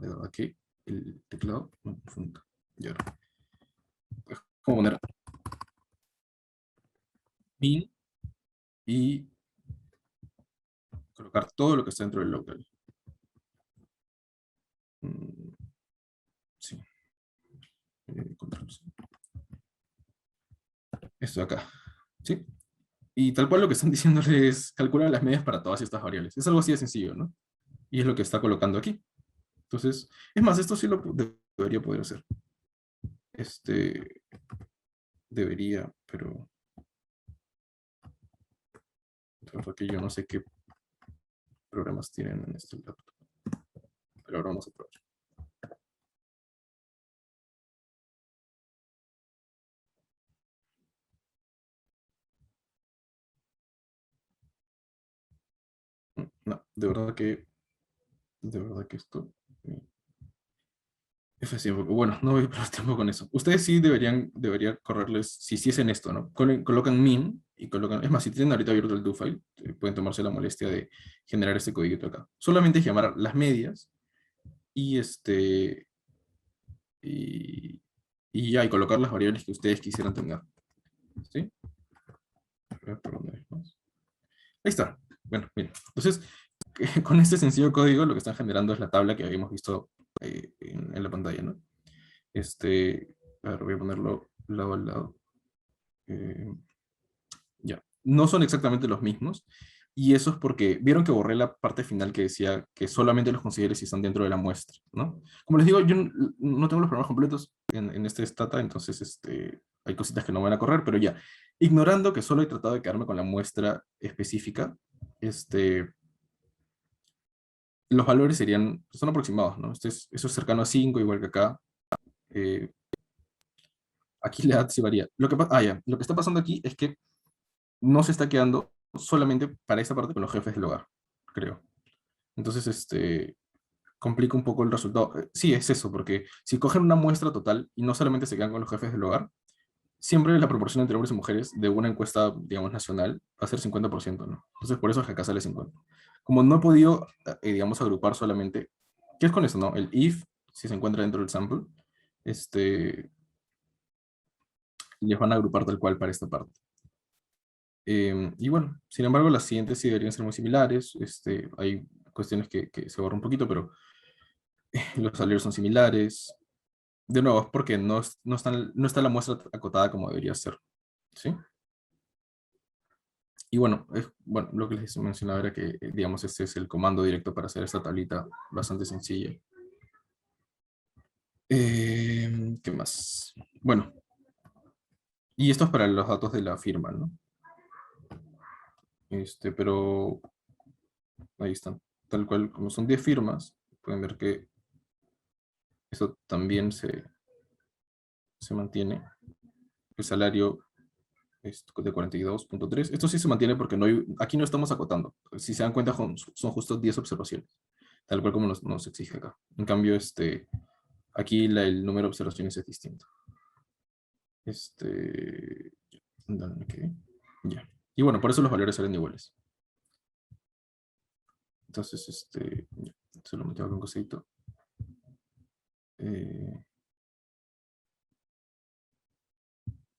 De verdad que el teclado no funciona. Y ahora, ¿cómo poner min y colocar todo lo que está dentro del local? Sí. Control C. Esto de acá. ¿Sí? Y tal cual lo que están diciéndole es calcular las medias para todas estas variables. Es algo así de sencillo, ¿no? Y es lo que está colocando aquí. Entonces, es más, esto sí lo debería poder hacer. Debería, pero porque yo no sé qué programas tienen en este laptop. Pero ahora vamos a probar. No, de verdad que esto F100, bueno, no voy a perder tiempo con eso. Ustedes sí debería correrles, si hiciesen esto, ¿no? Colocan min y colocan, es más, si tienen ahorita abierto el do file, pueden tomarse la molestia de generar este código acá. Solamente es llamar las medias y y ya, y colocar las variables que ustedes quisieran tener. ¿Sí? A ver, ¿por dónde hay más? Ahí está. Bueno, miren. Entonces, con este sencillo código lo que están generando es la tabla que habíamos visto en la pantalla, ¿no? A ver, voy a ponerlo lado a lado. Eh, ya. No son exactamente los mismos. Y eso es porque vieron que borré la parte final que decía que solamente los considere si están dentro de la muestra, ¿no? Como les digo, yo no tengo los programas completos en este Stata, entonces hay cositas que no van a correr, pero ya. Ignorando que solo he tratado de quedarme con la muestra específica, los valores son aproximados, ¿no? Eso es cercano a 5 igual que acá. Eh, Aquí la edad sí varía. Lo que está pasando aquí es que no se está quedando solamente para esta parte con los jefes del hogar, creo. Entonces, complica un poco el resultado. Sí, es eso, porque si cogen una muestra total y no solamente se quedan con los jefes del hogar, siempre la proporción entre hombres y mujeres de una encuesta, digamos, nacional va a ser 50%, ¿no? Entonces, por eso es que acá sale 50. Como no he podido, digamos, agrupar solamente, ¿qué es con eso, no? El if, si se encuentra dentro del sample, les van a agrupar tal cual para esta parte. Y bueno, sin embargo, las siguientes sí deberían ser muy similares. Hay cuestiones que se borran un poquito, pero los salarios son similares. De nuevo, es porque no está la muestra acotada como debería ser, ¿sí? Y bueno, bueno, lo que les mencionaba era que, digamos, este es el comando directo para hacer esta tablita bastante sencilla. ¿Qué más? Bueno, y esto es para los datos de la firma, ¿no? Pero ahí están. Tal cual, como son 10 firmas, pueden ver que eso también se mantiene. El salario es de 42.3. Esto sí se mantiene porque aquí no estamos acotando. Si se dan cuenta, son justo 10 observaciones, tal cual como nos exige acá. En cambio, aquí el número de observaciones es distinto. ¿Dónde me quedé? Ya. Y bueno, por eso los valores salen iguales. Entonces, ya, solo me tengo que un cosito.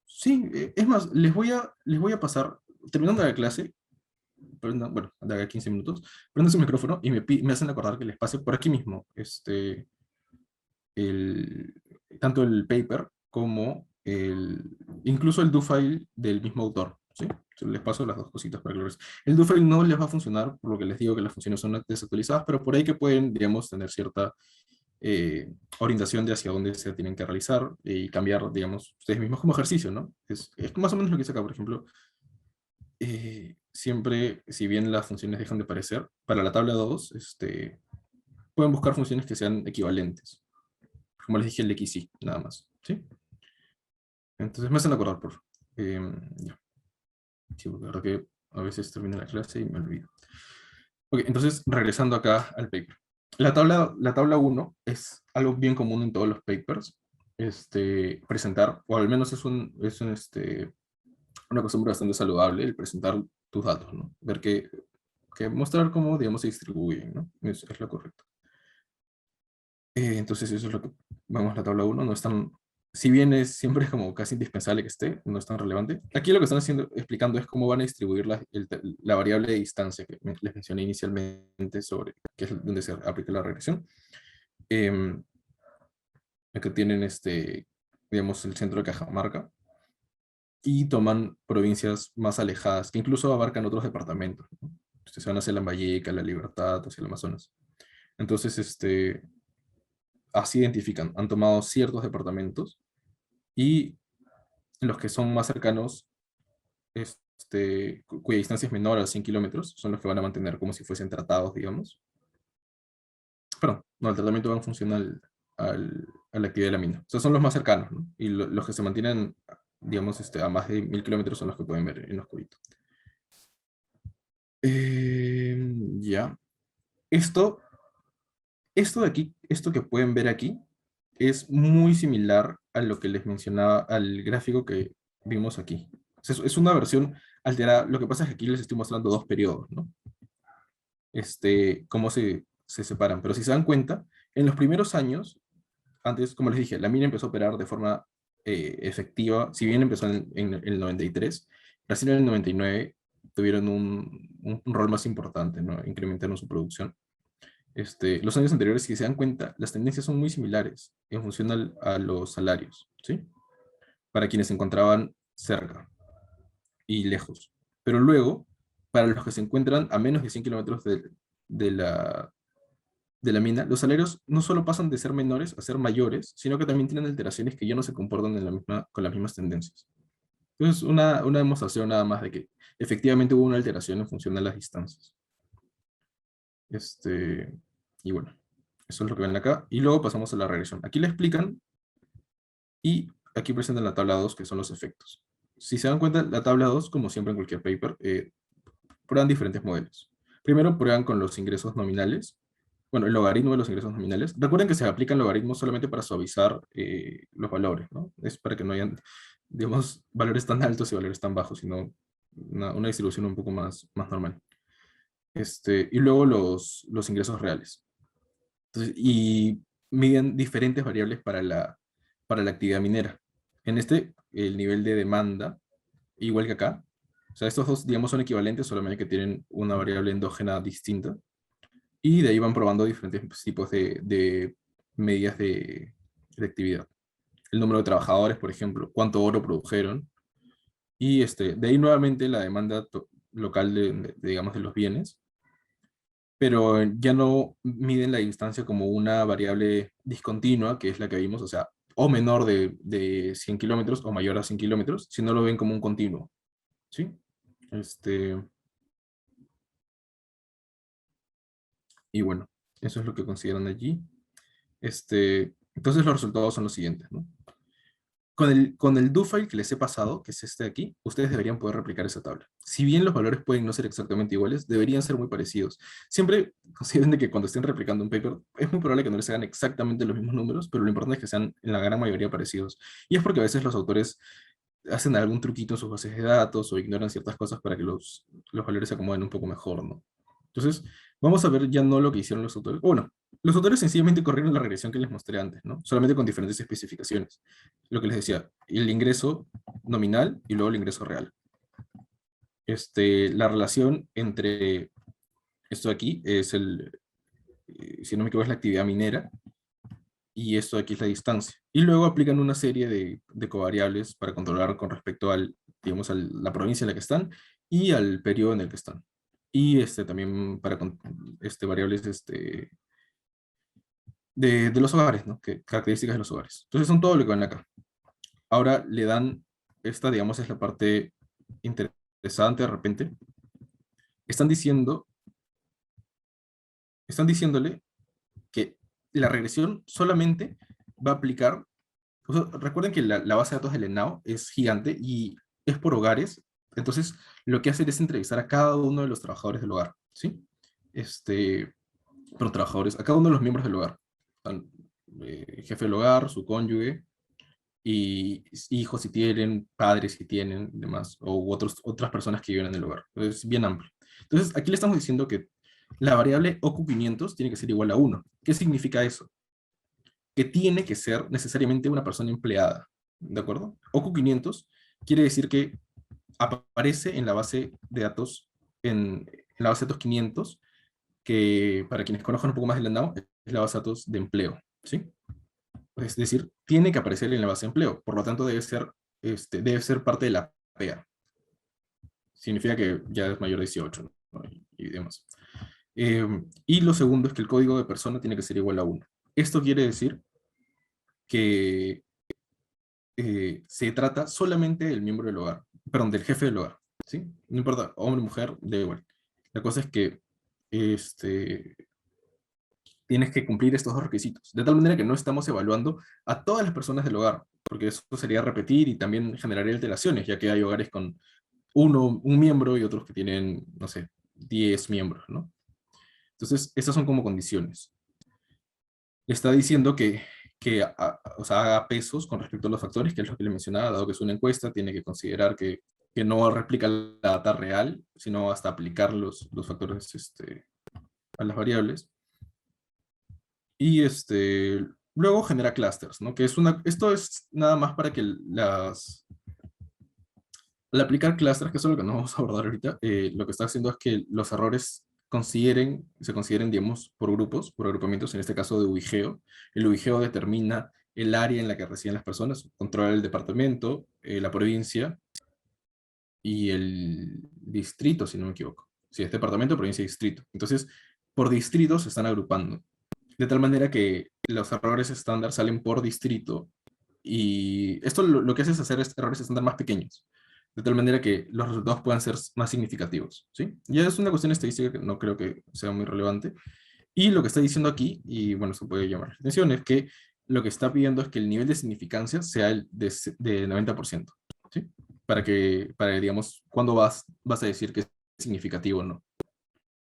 Sí, es más, les voy a pasar, terminando la clase, bueno, de acá a 15 minutos, prenden su micrófono y me hacen acordar que les pase por aquí mismo, el, tanto el paper como incluso el do file del mismo autor, ¿sí? Les paso las dos cositas para que lo revisen. El do file no les va a funcionar, por lo que les digo que las funciones son desactualizadas, pero por ahí que pueden, digamos, tener cierta orientación de hacia dónde se tienen que realizar y cambiar, digamos, ustedes mismos como ejercicio, ¿no? Es más o menos lo que hice acá, por ejemplo. Siempre, si bien las funciones dejan de aparecer, para la tabla 2, pueden buscar funciones que sean equivalentes. Como les dije, el XY, nada más, ¿sí? Entonces me hacen acordar, por favor. Ya. Sí, porque la verdad que a veces termina la clase y me olvido. Ok, entonces, regresando acá al paper. La tabla 1 es algo bien común en todos los papers, presentar, o al menos una costumbre bastante saludable, el presentar tus datos, ¿no? Ver que mostrar cómo, digamos, se distribuyen, ¿no? Es lo correcto. Entonces eso es lo que, vamos, la tabla 1 no es tan, si bien siempre es como casi indispensable que esté, no es tan relevante. Aquí lo que están explicando es cómo van a distribuir la variable de distancia que les mencioné inicialmente sobre, que es donde se aplica la regresión. Que tienen digamos, el centro de Cajamarca, y toman provincias más alejadas, que incluso abarcan otros departamentos, ¿no? Se van hacia Lambayeque, La Libertad, hacia el Amazonas. Entonces, así identifican, han tomado ciertos departamentos y los que son más cercanos, cuya distancia es menor a 100 kilómetros, son los que van a mantener como si fuesen tratados, digamos. Perdón, no, el tratamiento va en función a la actividad de la mina. O sea, son los más cercanos, ¿no? Y los que se mantienen, digamos, a más de 1000 kilómetros son los que pueden ver en oscurito. Ya. Esto, esto de aquí, esto que pueden ver aquí, es muy similar a lo que les mencionaba, al gráfico que vimos aquí. O sea, es una versión alterada. Lo que pasa es que aquí les estoy mostrando dos periodos, ¿no? Cómo se separan. Pero si se dan cuenta, en los primeros años, antes, como les dije, la mina empezó a operar de forma efectiva, si bien empezó en el 93, recién en el 99 tuvieron un rol más importante, ¿no? Incrementaron su producción. Los años anteriores, si se dan cuenta, las tendencias son muy similares en función a los salarios, ¿sí? Para quienes se encontraban cerca y lejos. Pero luego, para los que se encuentran a menos de 100 kilómetros de la mina, los salarios no solo pasan de ser menores a ser mayores, sino que también tienen alteraciones que ya no se comportan con las mismas tendencias. Entonces, una demostración nada más de que efectivamente hubo una alteración en función de las distancias. Y bueno, eso es lo que ven acá. Y luego pasamos a la regresión. Aquí le explican y aquí presentan la tabla 2, que son los efectos. Si se dan cuenta, la tabla 2, como siempre en cualquier paper, prueban diferentes modelos. Primero prueban con los ingresos nominales, bueno, el logaritmo de los ingresos nominales. Recuerden que se aplican logaritmos solamente para suavizar los valores, ¿no? Es para que no hayan, digamos, valores tan altos y valores tan bajos, sino una distribución un poco más normal. Y luego los ingresos reales. Entonces, y miden diferentes variables para la actividad minera. El nivel de demanda, igual que acá. O sea, estos dos, digamos, son equivalentes, solamente que tienen una variable endógena distinta. y de ahí van probando diferentes tipos de medidas de actividad. El número de trabajadores, por ejemplo, cuánto oro produjeron, y de ahí nuevamente la demanda local digamos, de los bienes, pero ya no miden la distancia como una variable discontinua, que es la que vimos, o sea, o menor de 100 kilómetros o mayor a 100 kilómetros, sino lo ven como un continuo, ¿sí? Y bueno, eso es lo que consideran allí. Entonces los resultados son los siguientes, ¿no? Con el do file que les he pasado, que es este de aquí, ustedes deberían poder replicar esa tabla. Si bien los valores pueden no ser exactamente iguales, deberían ser muy parecidos. Siempre consideren de que cuando estén replicando un paper, es muy probable que no les hagan exactamente los mismos números, pero lo importante es que sean en la gran mayoría parecidos. Y es porque a veces los autores hacen algún truquito en sus bases de datos o ignoran ciertas cosas para que los valores se acomoden un poco mejor, ¿no? Entonces, vamos a ver ya no lo que hicieron los autores. Bueno, los autores sencillamente corrieron la regresión que les mostré antes, ¿no? Solamente con diferentes especificaciones. Lo que les decía, el ingreso nominal y luego el ingreso real. La relación entre esto de aquí es si no me equivoco, es la actividad minera, y esto de aquí es la distancia. Y luego aplican una serie de covariables para controlar con respecto digamos, a la provincia en la que están y al periodo en el que están. Y también para variables de los hogares, ¿no? Características de los hogares. Entonces son todo lo que van acá. Ahora le dan, digamos, es la parte interesante de repente. Están diciéndole que la regresión solamente va a aplicar, o sea, recuerden que la base de datos del ENAO es gigante y es por hogares, entonces lo que hace es entrevistar a cada uno de los trabajadores del hogar, ¿sí? Pero trabajadores, a cada uno de los miembros del hogar. Jefe del hogar, su cónyuge, y hijos si tienen, padres si tienen, demás, o otras personas que viven en el hogar. Es bien amplio. Entonces, aquí le estamos diciendo que la variable OQ500 tiene que ser igual a 1. ¿Qué significa eso? Que tiene que ser necesariamente una persona empleada, ¿de acuerdo? OQ500 quiere decir que aparece en la base de datos, en la base de datos 500, que para quienes conozcan un poco más de la NAO, es la base de datos de empleo, ¿sí? Es decir, tiene que aparecer en la base de empleo, por lo tanto debe ser parte de la PEA. Significa que ya es mayor de 18, ¿no? Y demás. Y lo segundo es que el código de persona tiene que ser igual a 1. Esto quiere decir que se trata solamente del miembro del hogar, perdón, del jefe del hogar, ¿sí? No importa, hombre, mujer, da igual. La cosa es que tienes que cumplir estos dos requisitos, de tal manera que no estamos evaluando a todas las personas del hogar, porque eso sería repetir y también generaría alteraciones, ya que hay hogares con un miembro y otros que tienen, no sé, 10 miembros, ¿no? Entonces, estas son como condiciones. Le está diciendo o sea, haga pesos con respecto a los factores, que es lo que le mencionaba, dado que es una encuesta, tiene que considerar que no replica la data real, sino hasta aplicar los factores a las variables. Y luego genera clusters, ¿no? Esto es nada más para que al aplicar clusters, que eso es lo que no vamos a abordar ahorita, lo que está haciendo es que los errores se consideren, digamos, por grupos, por agrupamientos, en este caso de ubigeo. El ubigeo determina el área en la que residen las personas, controla el departamento, la provincia y el distrito, si no me equivoco. Sí, es departamento, provincia y distrito. Entonces, por distritos se están agrupando. De tal manera que los errores estándar salen por distrito, y esto lo que hace es hacer errores estándar más pequeños, de tal manera que los resultados puedan ser más significativos, ¿sí? Ya es una cuestión estadística que no creo que sea muy relevante. Y lo que está diciendo aquí, y bueno, eso puede llamar la atención, es que lo que está pidiendo es que el nivel de significancia sea el de 90%, ¿sí? Digamos, cuando vas a decir que es significativo o no.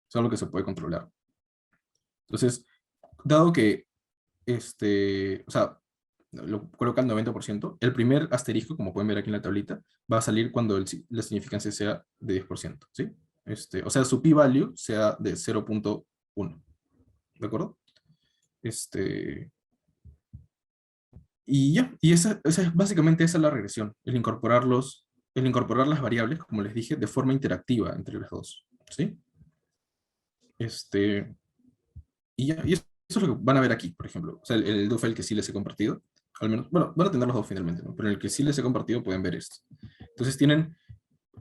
Es algo que se puede controlar. Entonces, dado que o sea, lo coloca al 90%, el primer asterisco, como pueden ver aquí en la tablita, va a salir cuando la significancia sea de 10%, ¿sí? O sea, su p-value sea de 0.1, ¿de acuerdo? Y ya, y básicamente esa es la regresión, el incorporar las variables, como les dije, de forma interactiva entre las dos, ¿sí? Y ya, y eso es lo que van a ver aquí, por ejemplo. O sea, el do file que sí les he compartido, al menos, bueno, van a tener los dos finalmente, ¿no? Pero en el que sí les he compartido pueden ver esto. Entonces tienen,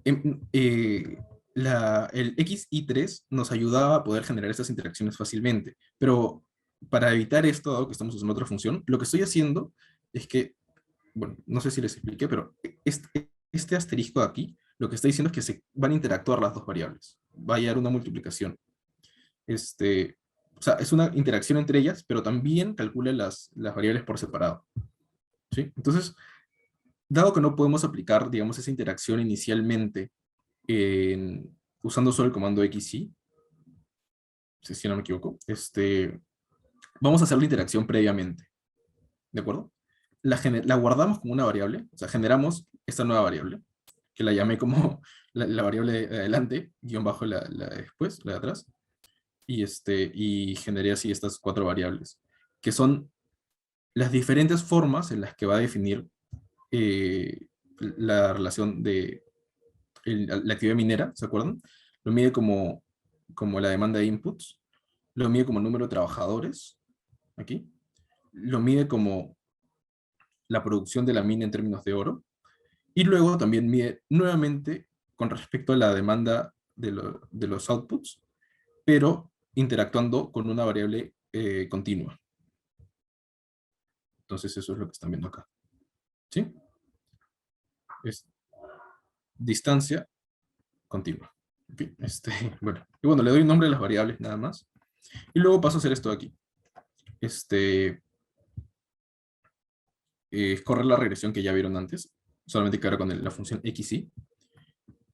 em, eh, el XI3 nos ayudaba a poder generar estas interacciones fácilmente, pero para evitar esto, dado que estamos usando otra función, lo que estoy haciendo es que, bueno, no sé si les expliqué, pero este asterisco de aquí, lo que está diciendo es que se van a interactuar las dos variables. Va a llegar una multiplicación. O sea, es una interacción entre ellas, pero también calcula las variables por separado. ¿Sí? Entonces, dado que no podemos aplicar, digamos, esa interacción inicialmente usando solo el comando XY, si no me equivoco, vamos a hacer la interacción previamente, ¿de acuerdo? La guardamos como una variable, o sea, generamos esta nueva variable, que la llamé como la variable de adelante, guión bajo la de después, la de atrás, y generé así estas cuatro variables, que son las diferentes formas en las que va a definir la relación de la actividad minera, ¿se acuerdan? Lo mide como la demanda de inputs, lo mide como número de trabajadores, aquí, lo mide como la producción de la mina en términos de oro, y luego también mide nuevamente con respecto a la demanda de los outputs, pero interactuando con una variable continua. Entonces eso es lo que están viendo acá. ¿Sí? Es distancia continua. Ok, bueno, y bueno, le doy un nombre a las variables nada más. Y luego paso a hacer esto de aquí. Es correr la regresión que ya vieron antes, solamente que ahora con la función XY.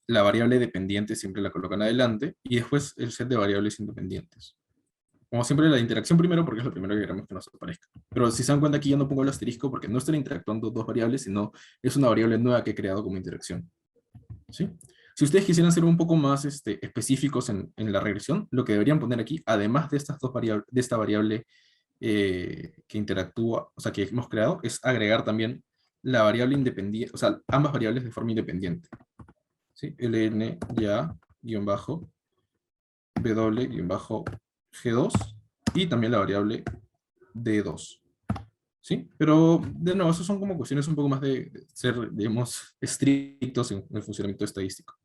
La variable dependiente siempre la colocan adelante, y después el set de variables independientes. Como siempre, la interacción primero, porque es lo primero que queremos que nos aparezca. Pero si se dan cuenta, aquí ya no pongo el asterisco porque no están interactuando dos variables, sino es una variable nueva que he creado como interacción. ¿Sí? Si ustedes quisieran ser un poco más específicos en la regresión, lo que deberían poner aquí, además de estas dos variables, de esta variable que interactúa, o sea, que hemos creado, es agregar también la variable independiente, o sea, ambas variables de forma independiente. ¿Sí? ln ya guión bajo w guión bajo g2 y también la variable d2. ¿Sí? Pero, de nuevo, eso son como cuestiones un poco más de ser, digamos, estrictos en el funcionamiento estadístico.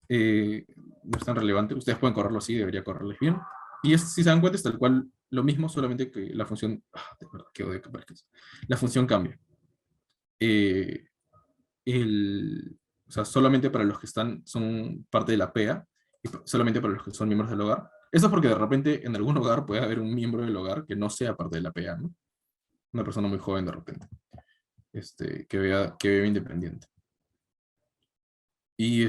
No es tan relevante. Ustedes pueden correrlo así, debería correrles bien. Y si se dan cuenta, es tal cual lo mismo, solamente que la función... de verdad, qué odio que parezca. La función cambia. Eh, o sea, solamente para los que son parte de la PEA, y solamente para los que son miembros del hogar. Eso es porque de repente en algún hogar puede haber un miembro del hogar que no sea parte de la PEA, ¿no? Una persona muy joven de repente, que vive independiente. Y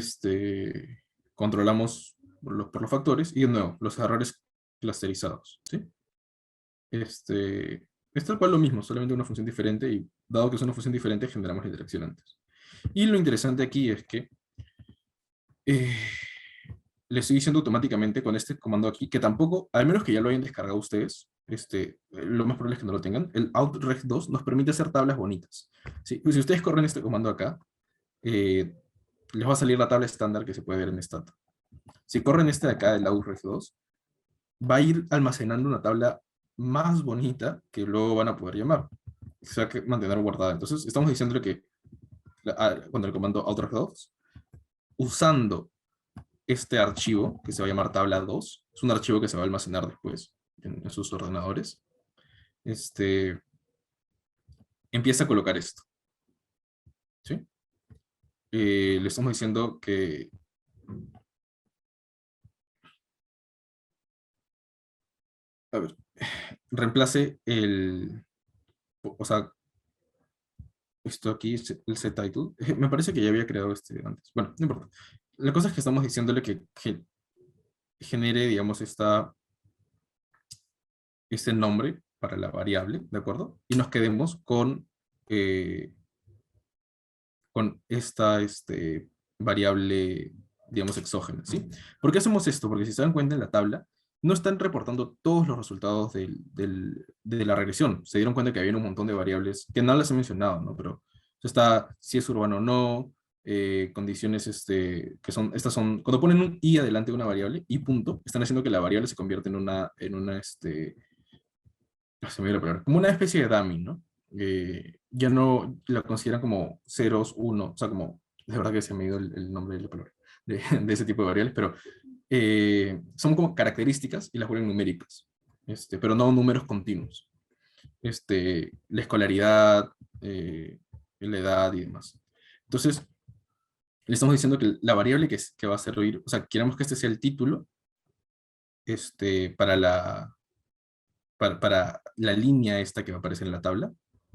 controlamos por los factores, y de nuevo, los errores clusterizados, ¿sí? Es tal cual lo mismo, solamente una función diferente, y dado que es una función diferente, generamos la interacción antes. Y lo interesante aquí es que eh, le estoy diciendo automáticamente con este comando aquí, que tampoco, al menos que ya lo hayan descargado ustedes, lo más probable es que no lo tengan, el outreg2 nos permite hacer tablas bonitas. ¿Sí? Pues si ustedes corren este comando acá, les va a salir la tabla estándar que se puede ver en Stat. Si corren este de acá, el outreg2, va a ir almacenando una tabla más bonita que luego van a poder llamar. O sea, que mantener guardada. Entonces, estamos diciendo que cuando el comando outreg2, usando este archivo, que se va a llamar tabla2, es un archivo que se va a almacenar después en sus ordenadores, empieza a colocar esto. ¿Sí? Le estamos diciendo que a ver, reemplace o sea, esto aquí, el setTitle, me parece que ya había creado este antes. Bueno, no importa. La cosa es que estamos diciéndole que genere, digamos, este nombre para la variable, ¿de acuerdo? Y nos quedemos con esta variable, digamos, exógena, ¿sí? ¿Por qué hacemos esto? Porque si se dan cuenta en la tabla, no están reportando todos los resultados de la regresión. Se dieron cuenta que había un montón de variables que no las he mencionado, ¿no? Pero está si es urbano o no, condiciones que son, estas son, cuando ponen un i adelante de una variable, i punto, están haciendo que la variable se convierta se me dio la palabra, como una especie de dummy, ¿no? Ya no la consideran como ceros, uno, o sea, como, de verdad que se me dio el nombre de la palabra, de ese tipo de variables, pero son como características y las vuelven numéricas, pero no números continuos. La escolaridad, la edad y demás. Entonces, le estamos diciendo que la variable que va a servir, o sea, queremos que este sea el título para para la línea esta que va a aparecer en la tabla,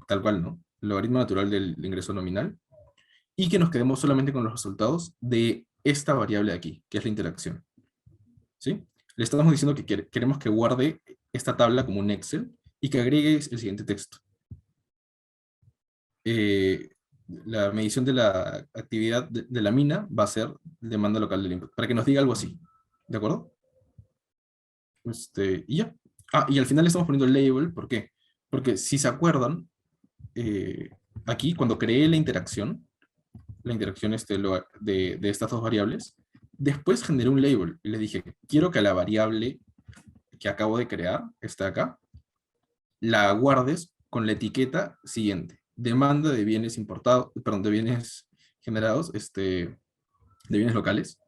tal cual, ¿no? El logaritmo natural del ingreso nominal, y que nos quedemos solamente con los resultados de esta variable de aquí, que es la interacción. ¿Sí? Le estamos diciendo que queremos que guarde esta tabla como un Excel y que agregue el siguiente texto. La medición de la actividad de la mina va a ser demanda local del input, para que nos diga algo así. ¿De acuerdo? Y ya. Ah, y al final le estamos poniendo el label, ¿por qué? Porque si se acuerdan, eh, aquí cuando creé la interacción de estas dos variables, después generé un label y le dije, quiero que a la variable que acabo de crear, esta de acá, la guardes con la etiqueta siguiente: demanda de bienes importados, perdón, de bienes generados, de bienes locales,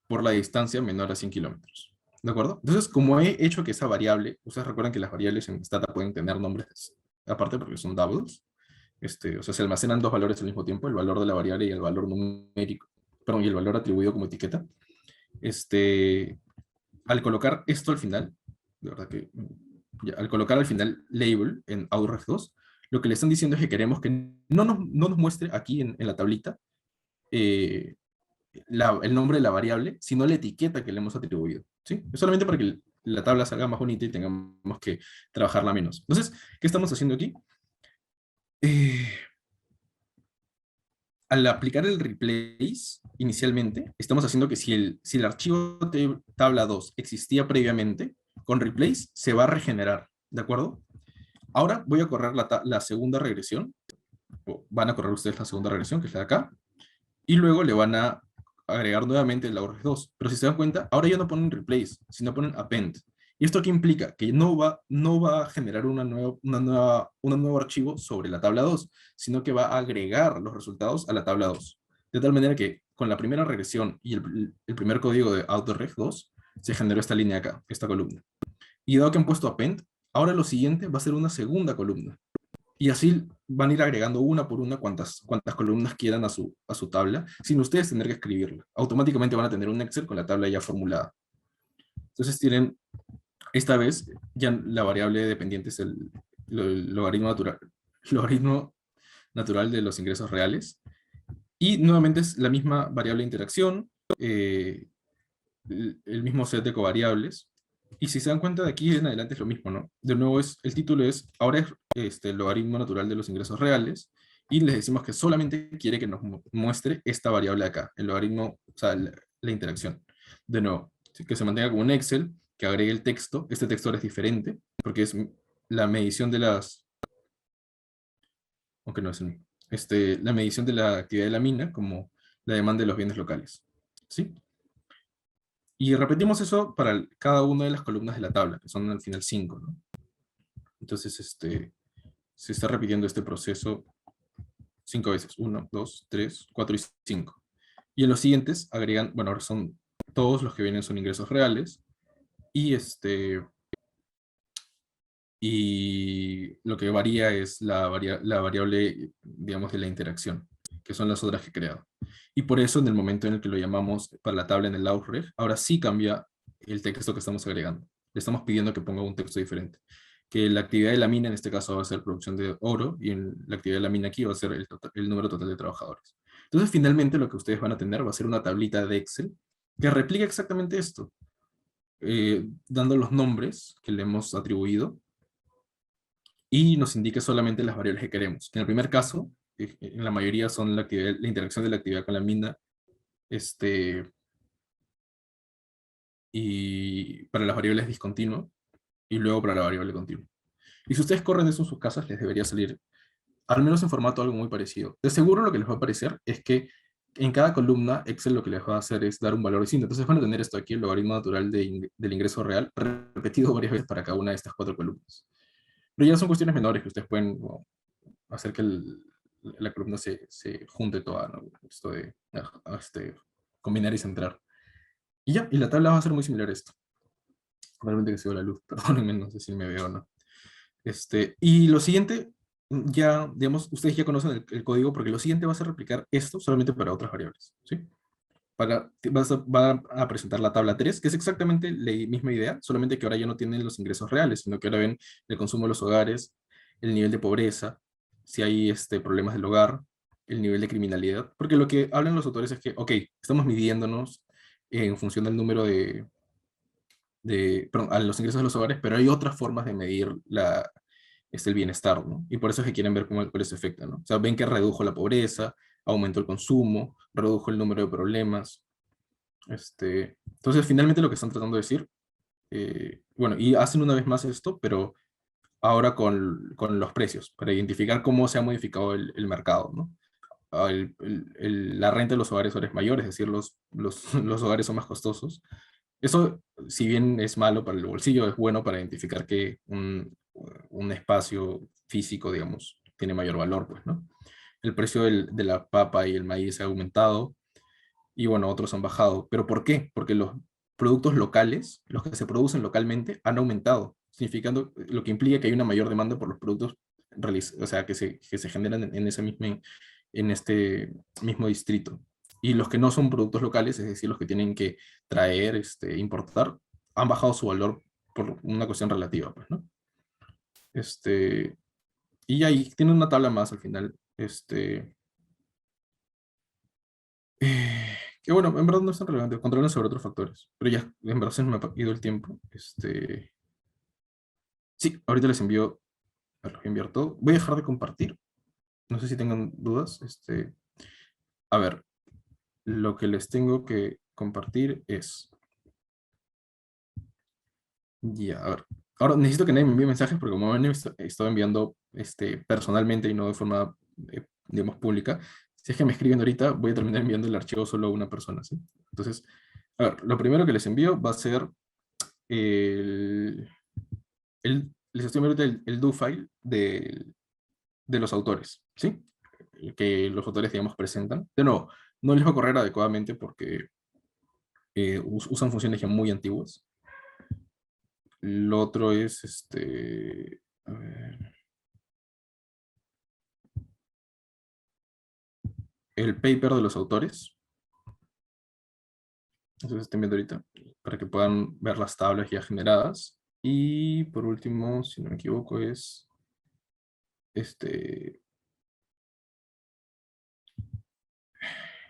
por la distancia menor a 100 kilómetros. ¿De acuerdo? Entonces, como he hecho que esa variable, ustedes recuerdan que las variables en Stata pueden tener nombres aparte porque son doubles, o sea, se almacenan dos valores al mismo tiempo, el valor de la variable y el valor numérico, perdón, y el valor atribuido como etiqueta. Al colocar esto al final, de verdad que, ya, al colocar al final label en outref2, lo que le están diciendo es que queremos que no nos muestre aquí en la tablita eh, el nombre de la variable, sino la etiqueta que le hemos atribuido. ¿Sí? Es solamente para que la tabla salga más bonita y tengamos que trabajarla menos. Entonces, ¿qué estamos haciendo aquí? Al aplicar el replace inicialmente, estamos haciendo que si el archivo de tabla 2 existía previamente, con replace se va a regenerar, ¿de acuerdo? Ahora voy a correr la segunda regresión, o van a correr ustedes la segunda regresión, que es la de acá, y luego le van a agregar nuevamente el lauref2. Pero si se dan cuenta, ahora ya no ponen replace, sino ponen append. ¿Y esto qué implica? Que no va a generar un nuevo archivo sobre la tabla 2, sino que va a agregar los resultados a la tabla 2. De tal manera que con la primera regresión y el primer código de autoref2, se generó esta línea acá, esta columna. Y dado que han puesto append, ahora lo siguiente va a ser una segunda columna. Y así van a ir agregando una por una cuantas columnas quieran a su tabla, sin ustedes tener que escribirla. Automáticamente van a tener un Excel con la tabla ya formulada. Entonces tienen, esta vez, ya la variable dependiente es el logaritmo natural de los ingresos reales. Y nuevamente es la misma variable de interacción, el mismo set de covariables. Y si se dan cuenta, de aquí en adelante es lo mismo, ¿no? De nuevo, el título es, ahora es el logaritmo natural de los ingresos reales, y les decimos que solamente quiere que nos muestre esta variable de acá, el logaritmo, o sea, la interacción. De nuevo, que se mantenga como un Excel, que agregue el texto. Este texto ahora es diferente, porque es la medición de las, aunque no es la medición de la actividad de la mina, como la demanda de los bienes locales. ¿Sí? Y repetimos eso para cada una de las columnas de la tabla, que son al final 5, ¿no? Entonces, se está repitiendo este proceso 5 veces. 1, 2, 3, 4 y 5. Y en los siguientes agregan, bueno, ahora son todos los que vienen son ingresos reales. Y y lo que varía es la variable, digamos, de la interacción, que son las otras que he creado. Y por eso, en el momento en el que lo llamamos para la tabla en el outref, ahora sí cambia el texto que estamos agregando. Le estamos pidiendo que ponga un texto diferente. Que la actividad de la mina, en este caso, va a ser producción de oro, y en la actividad de la mina aquí va a ser el número total de trabajadores. Entonces, finalmente, lo que ustedes van a tener va a ser una tablita de Excel que replica exactamente esto, dando los nombres que le hemos atribuido, y nos indique solamente las variables que queremos. En el primer caso, en la mayoría son la interacción de la actividad con la mina, y para las variables discontinuo, y luego para la variable continua. Y si ustedes corren eso en sus casas, les debería salir al menos en formato algo muy parecido. De seguro lo que les va a aparecer es que en cada columna Excel lo que les va a hacer es dar un valor distinto. Entonces van a tener esto aquí, el logaritmo natural del ingreso real, repetido varias veces para cada una de estas cuatro columnas. Pero ya son cuestiones menores que ustedes pueden bueno, hacer que la columna se junte toda, ¿no? Esto de combinar y centrar. Y ya, y la tabla va a ser muy similar a esto. Realmente que se ve la luz, perdónenme, no sé si me veo o no. Y lo siguiente, ya, digamos, ustedes ya conocen el código porque lo siguiente va a ser replicar esto solamente para otras variables, ¿sí? Van a presentar la tabla 3 que es exactamente la misma idea, solamente que ahora ya no tienen los ingresos reales, sino que ahora ven el consumo de los hogares, el nivel de pobreza, si hay problemas del hogar, el nivel de criminalidad, porque lo que hablan los autores es que, ok, estamos midiéndonos en función del número perdón, a los ingresos de los hogares, pero hay otras formas de medir el bienestar, ¿no? Y por eso es que quieren ver cuál es su efecto, ¿no? O sea, ven que redujo la pobreza, aumentó el consumo, redujo el número de problemas. Entonces, finalmente lo que están tratando de decir, bueno, y hacen una vez más esto, pero ahora con los precios, para identificar cómo se ha modificado el mercado, ¿no? La renta de los hogares ahora es mayor, es decir, los hogares son más costosos. Eso, si bien es malo para el bolsillo, es bueno para identificar que un espacio físico, digamos, tiene mayor valor, pues, ¿no? El precio de la papa y el maíz ha aumentado y, bueno, otros han bajado. ¿Pero por qué? Porque los productos locales, los que se producen localmente, han aumentado, significando lo que implica que hay una mayor demanda por los productos o sea, que se generan en este mismo distrito. Y los que no son productos locales, es decir, los que tienen que traer, importar, han bajado su valor por una cuestión relativa, pues, ¿no? Este, y ahí tiene una tabla más al final, que bueno, en verdad no es tan relevante, controlan sobre otros factores, pero ya, en verdad se me ha ido el tiempo. Sí, ahorita les envío, a ver, los voy a enviar todo. Voy a dejar de compartir, no sé si tengan dudas. A ver, lo que les tengo que compartir es, ya, a ver, ahora necesito que nadie me envíe mensajes porque como me han estado enviando personalmente y no de forma, digamos, pública, si es que me escriben ahorita, voy a terminar enviando el archivo solo a una persona, ¿sí? Entonces, a ver, lo primero que les envío va a ser les estoy enviando el do file de los autores, ¿sí? Que los autores, digamos, presentan. De nuevo, no les va a correr adecuadamente porque usan funciones ya muy antiguas. Lo otro es, a ver, el paper de los autores. Entonces, estén viendo ahorita, para que puedan ver las tablas ya generadas. Y por último, si no me equivoco, es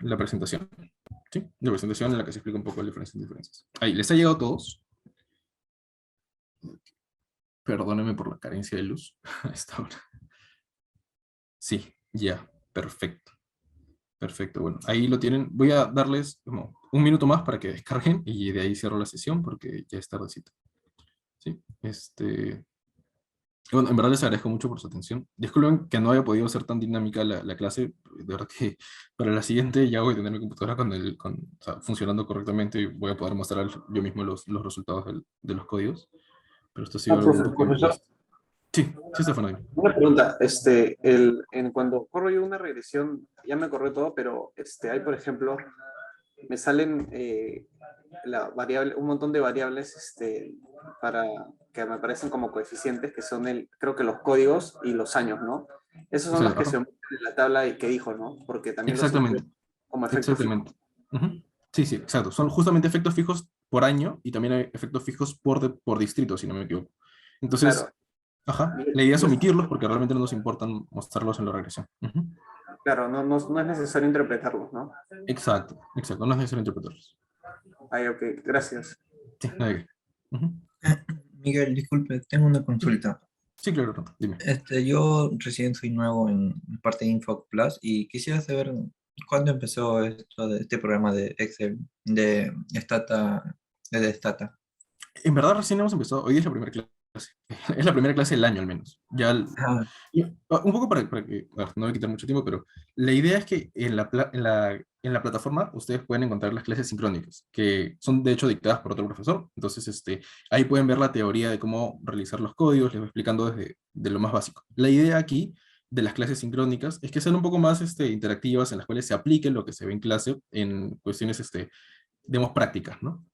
la presentación. ¿Sí? La presentación en la que se explica un poco las diferencias. Ahí, ¿les ha llegado a todos? Perdónenme por la carencia de luz a esta hora. Sí, ya, perfecto. Perfecto, bueno, ahí lo tienen. Voy a darles como un minuto más para que descarguen y de ahí cierro la sesión porque ya es tardecito. Sí, bueno, en verdad les agradezco mucho por su atención. Disculpen que no haya podido ser tan dinámica la clase. De verdad que para la siguiente ya voy a tener mi computadora o sea, funcionando correctamente y voy a poder mostrar yo mismo los resultados de los códigos. Pero esto ha sido algo un poco Profesor, imprevisto. Sí, sí, Estefano. Dime. una pregunta. Cuando corro yo una regresión, ya me corrió todo, pero hay, por ejemplo, me salen un montón de variables para que me aparecen como coeficientes, que son creo que los códigos y los años, ¿no? Esas son las que se Ajá. muestran en la tabla y que dijo, ¿no? Porque también los incluye Exactamente, como efecto fijo. exactamente. Ujú. Sí, sí, exacto. Son justamente efectos fijos por año y también hay efectos fijos por distrito, si no me equivoco. Entonces, Claro, ajá, y- la idea es y es- omitirlos porque realmente no nos importan mostrarlos en la regresión. Ujú. claro, no es necesario interpretarlos, ¿no? Exacto, exacto. No es necesario interpretarlos. Ahí, ok, gracias. Sí, nada que- Ujú. Miguel, disculpe, tengo una Sí, consulta. sí, claro, no, dime. Yo recién soy nuevo en parte de Info Plus y quisiera saber cuándo empezó esto de este programa de Excel de Stata, de Stata. En verdad recién hemos empezado, hoy es la primera clase. Es la primera clase del año al menos. Ah, Un poco para que, a ver, no voy a quitar mucho tiempo, pero la idea es que en la plataforma ustedes pueden encontrar las clases sincrónicas, que son de hecho dictadas por otro profesor. Entonces, ahí pueden ver la teoría de cómo realizar los códigos, les voy explicando desde de lo más básico. La idea aquí de las clases sincrónicas es que sean un poco más interactivas, en las cuales se aplique lo que se ve en clase en cuestiones, digamos, prácticas, ¿no?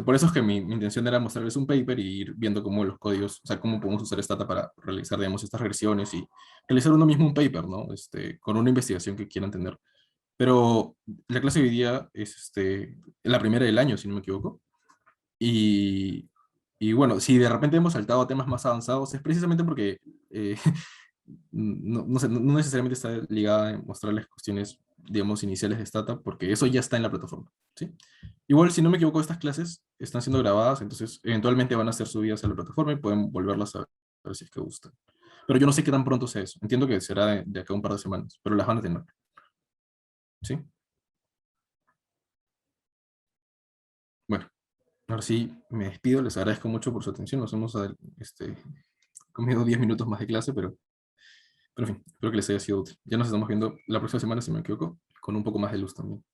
Por eso es que mi intención era mostrarles un paper y ir viendo cómo los códigos, o sea, cómo podemos usar Stata para realizar, digamos, estas regresiones y realizar uno mismo un paper, ¿no? Con una investigación que quieran tener. Pero la clase de hoy día es la primera del año, si no me equivoco. Y, y bueno, si de repente hemos saltado a temas más avanzados, es precisamente porque eh, no sé, no necesariamente está ligada a mostrarles cuestiones, digamos, iniciales de Stata, porque eso ya está en la plataforma, ¿sí? Igual, si no me equivoco, estas clases están siendo grabadas, entonces eventualmente van a ser subidas a la plataforma y pueden volverlas a ver si es que gustan. Pero yo no sé qué tan pronto sea eso. Entiendo que será de acá a un par de semanas, pero las van a tener, ¿sí? Bueno, ahora sí me despido, les agradezco mucho por su atención. Nos hemos comido 10 minutos más de clase, pero en fin, espero que les haya sido útil. Ya nos estamos viendo la próxima semana, si no me equivoco, con un poco más de luz también.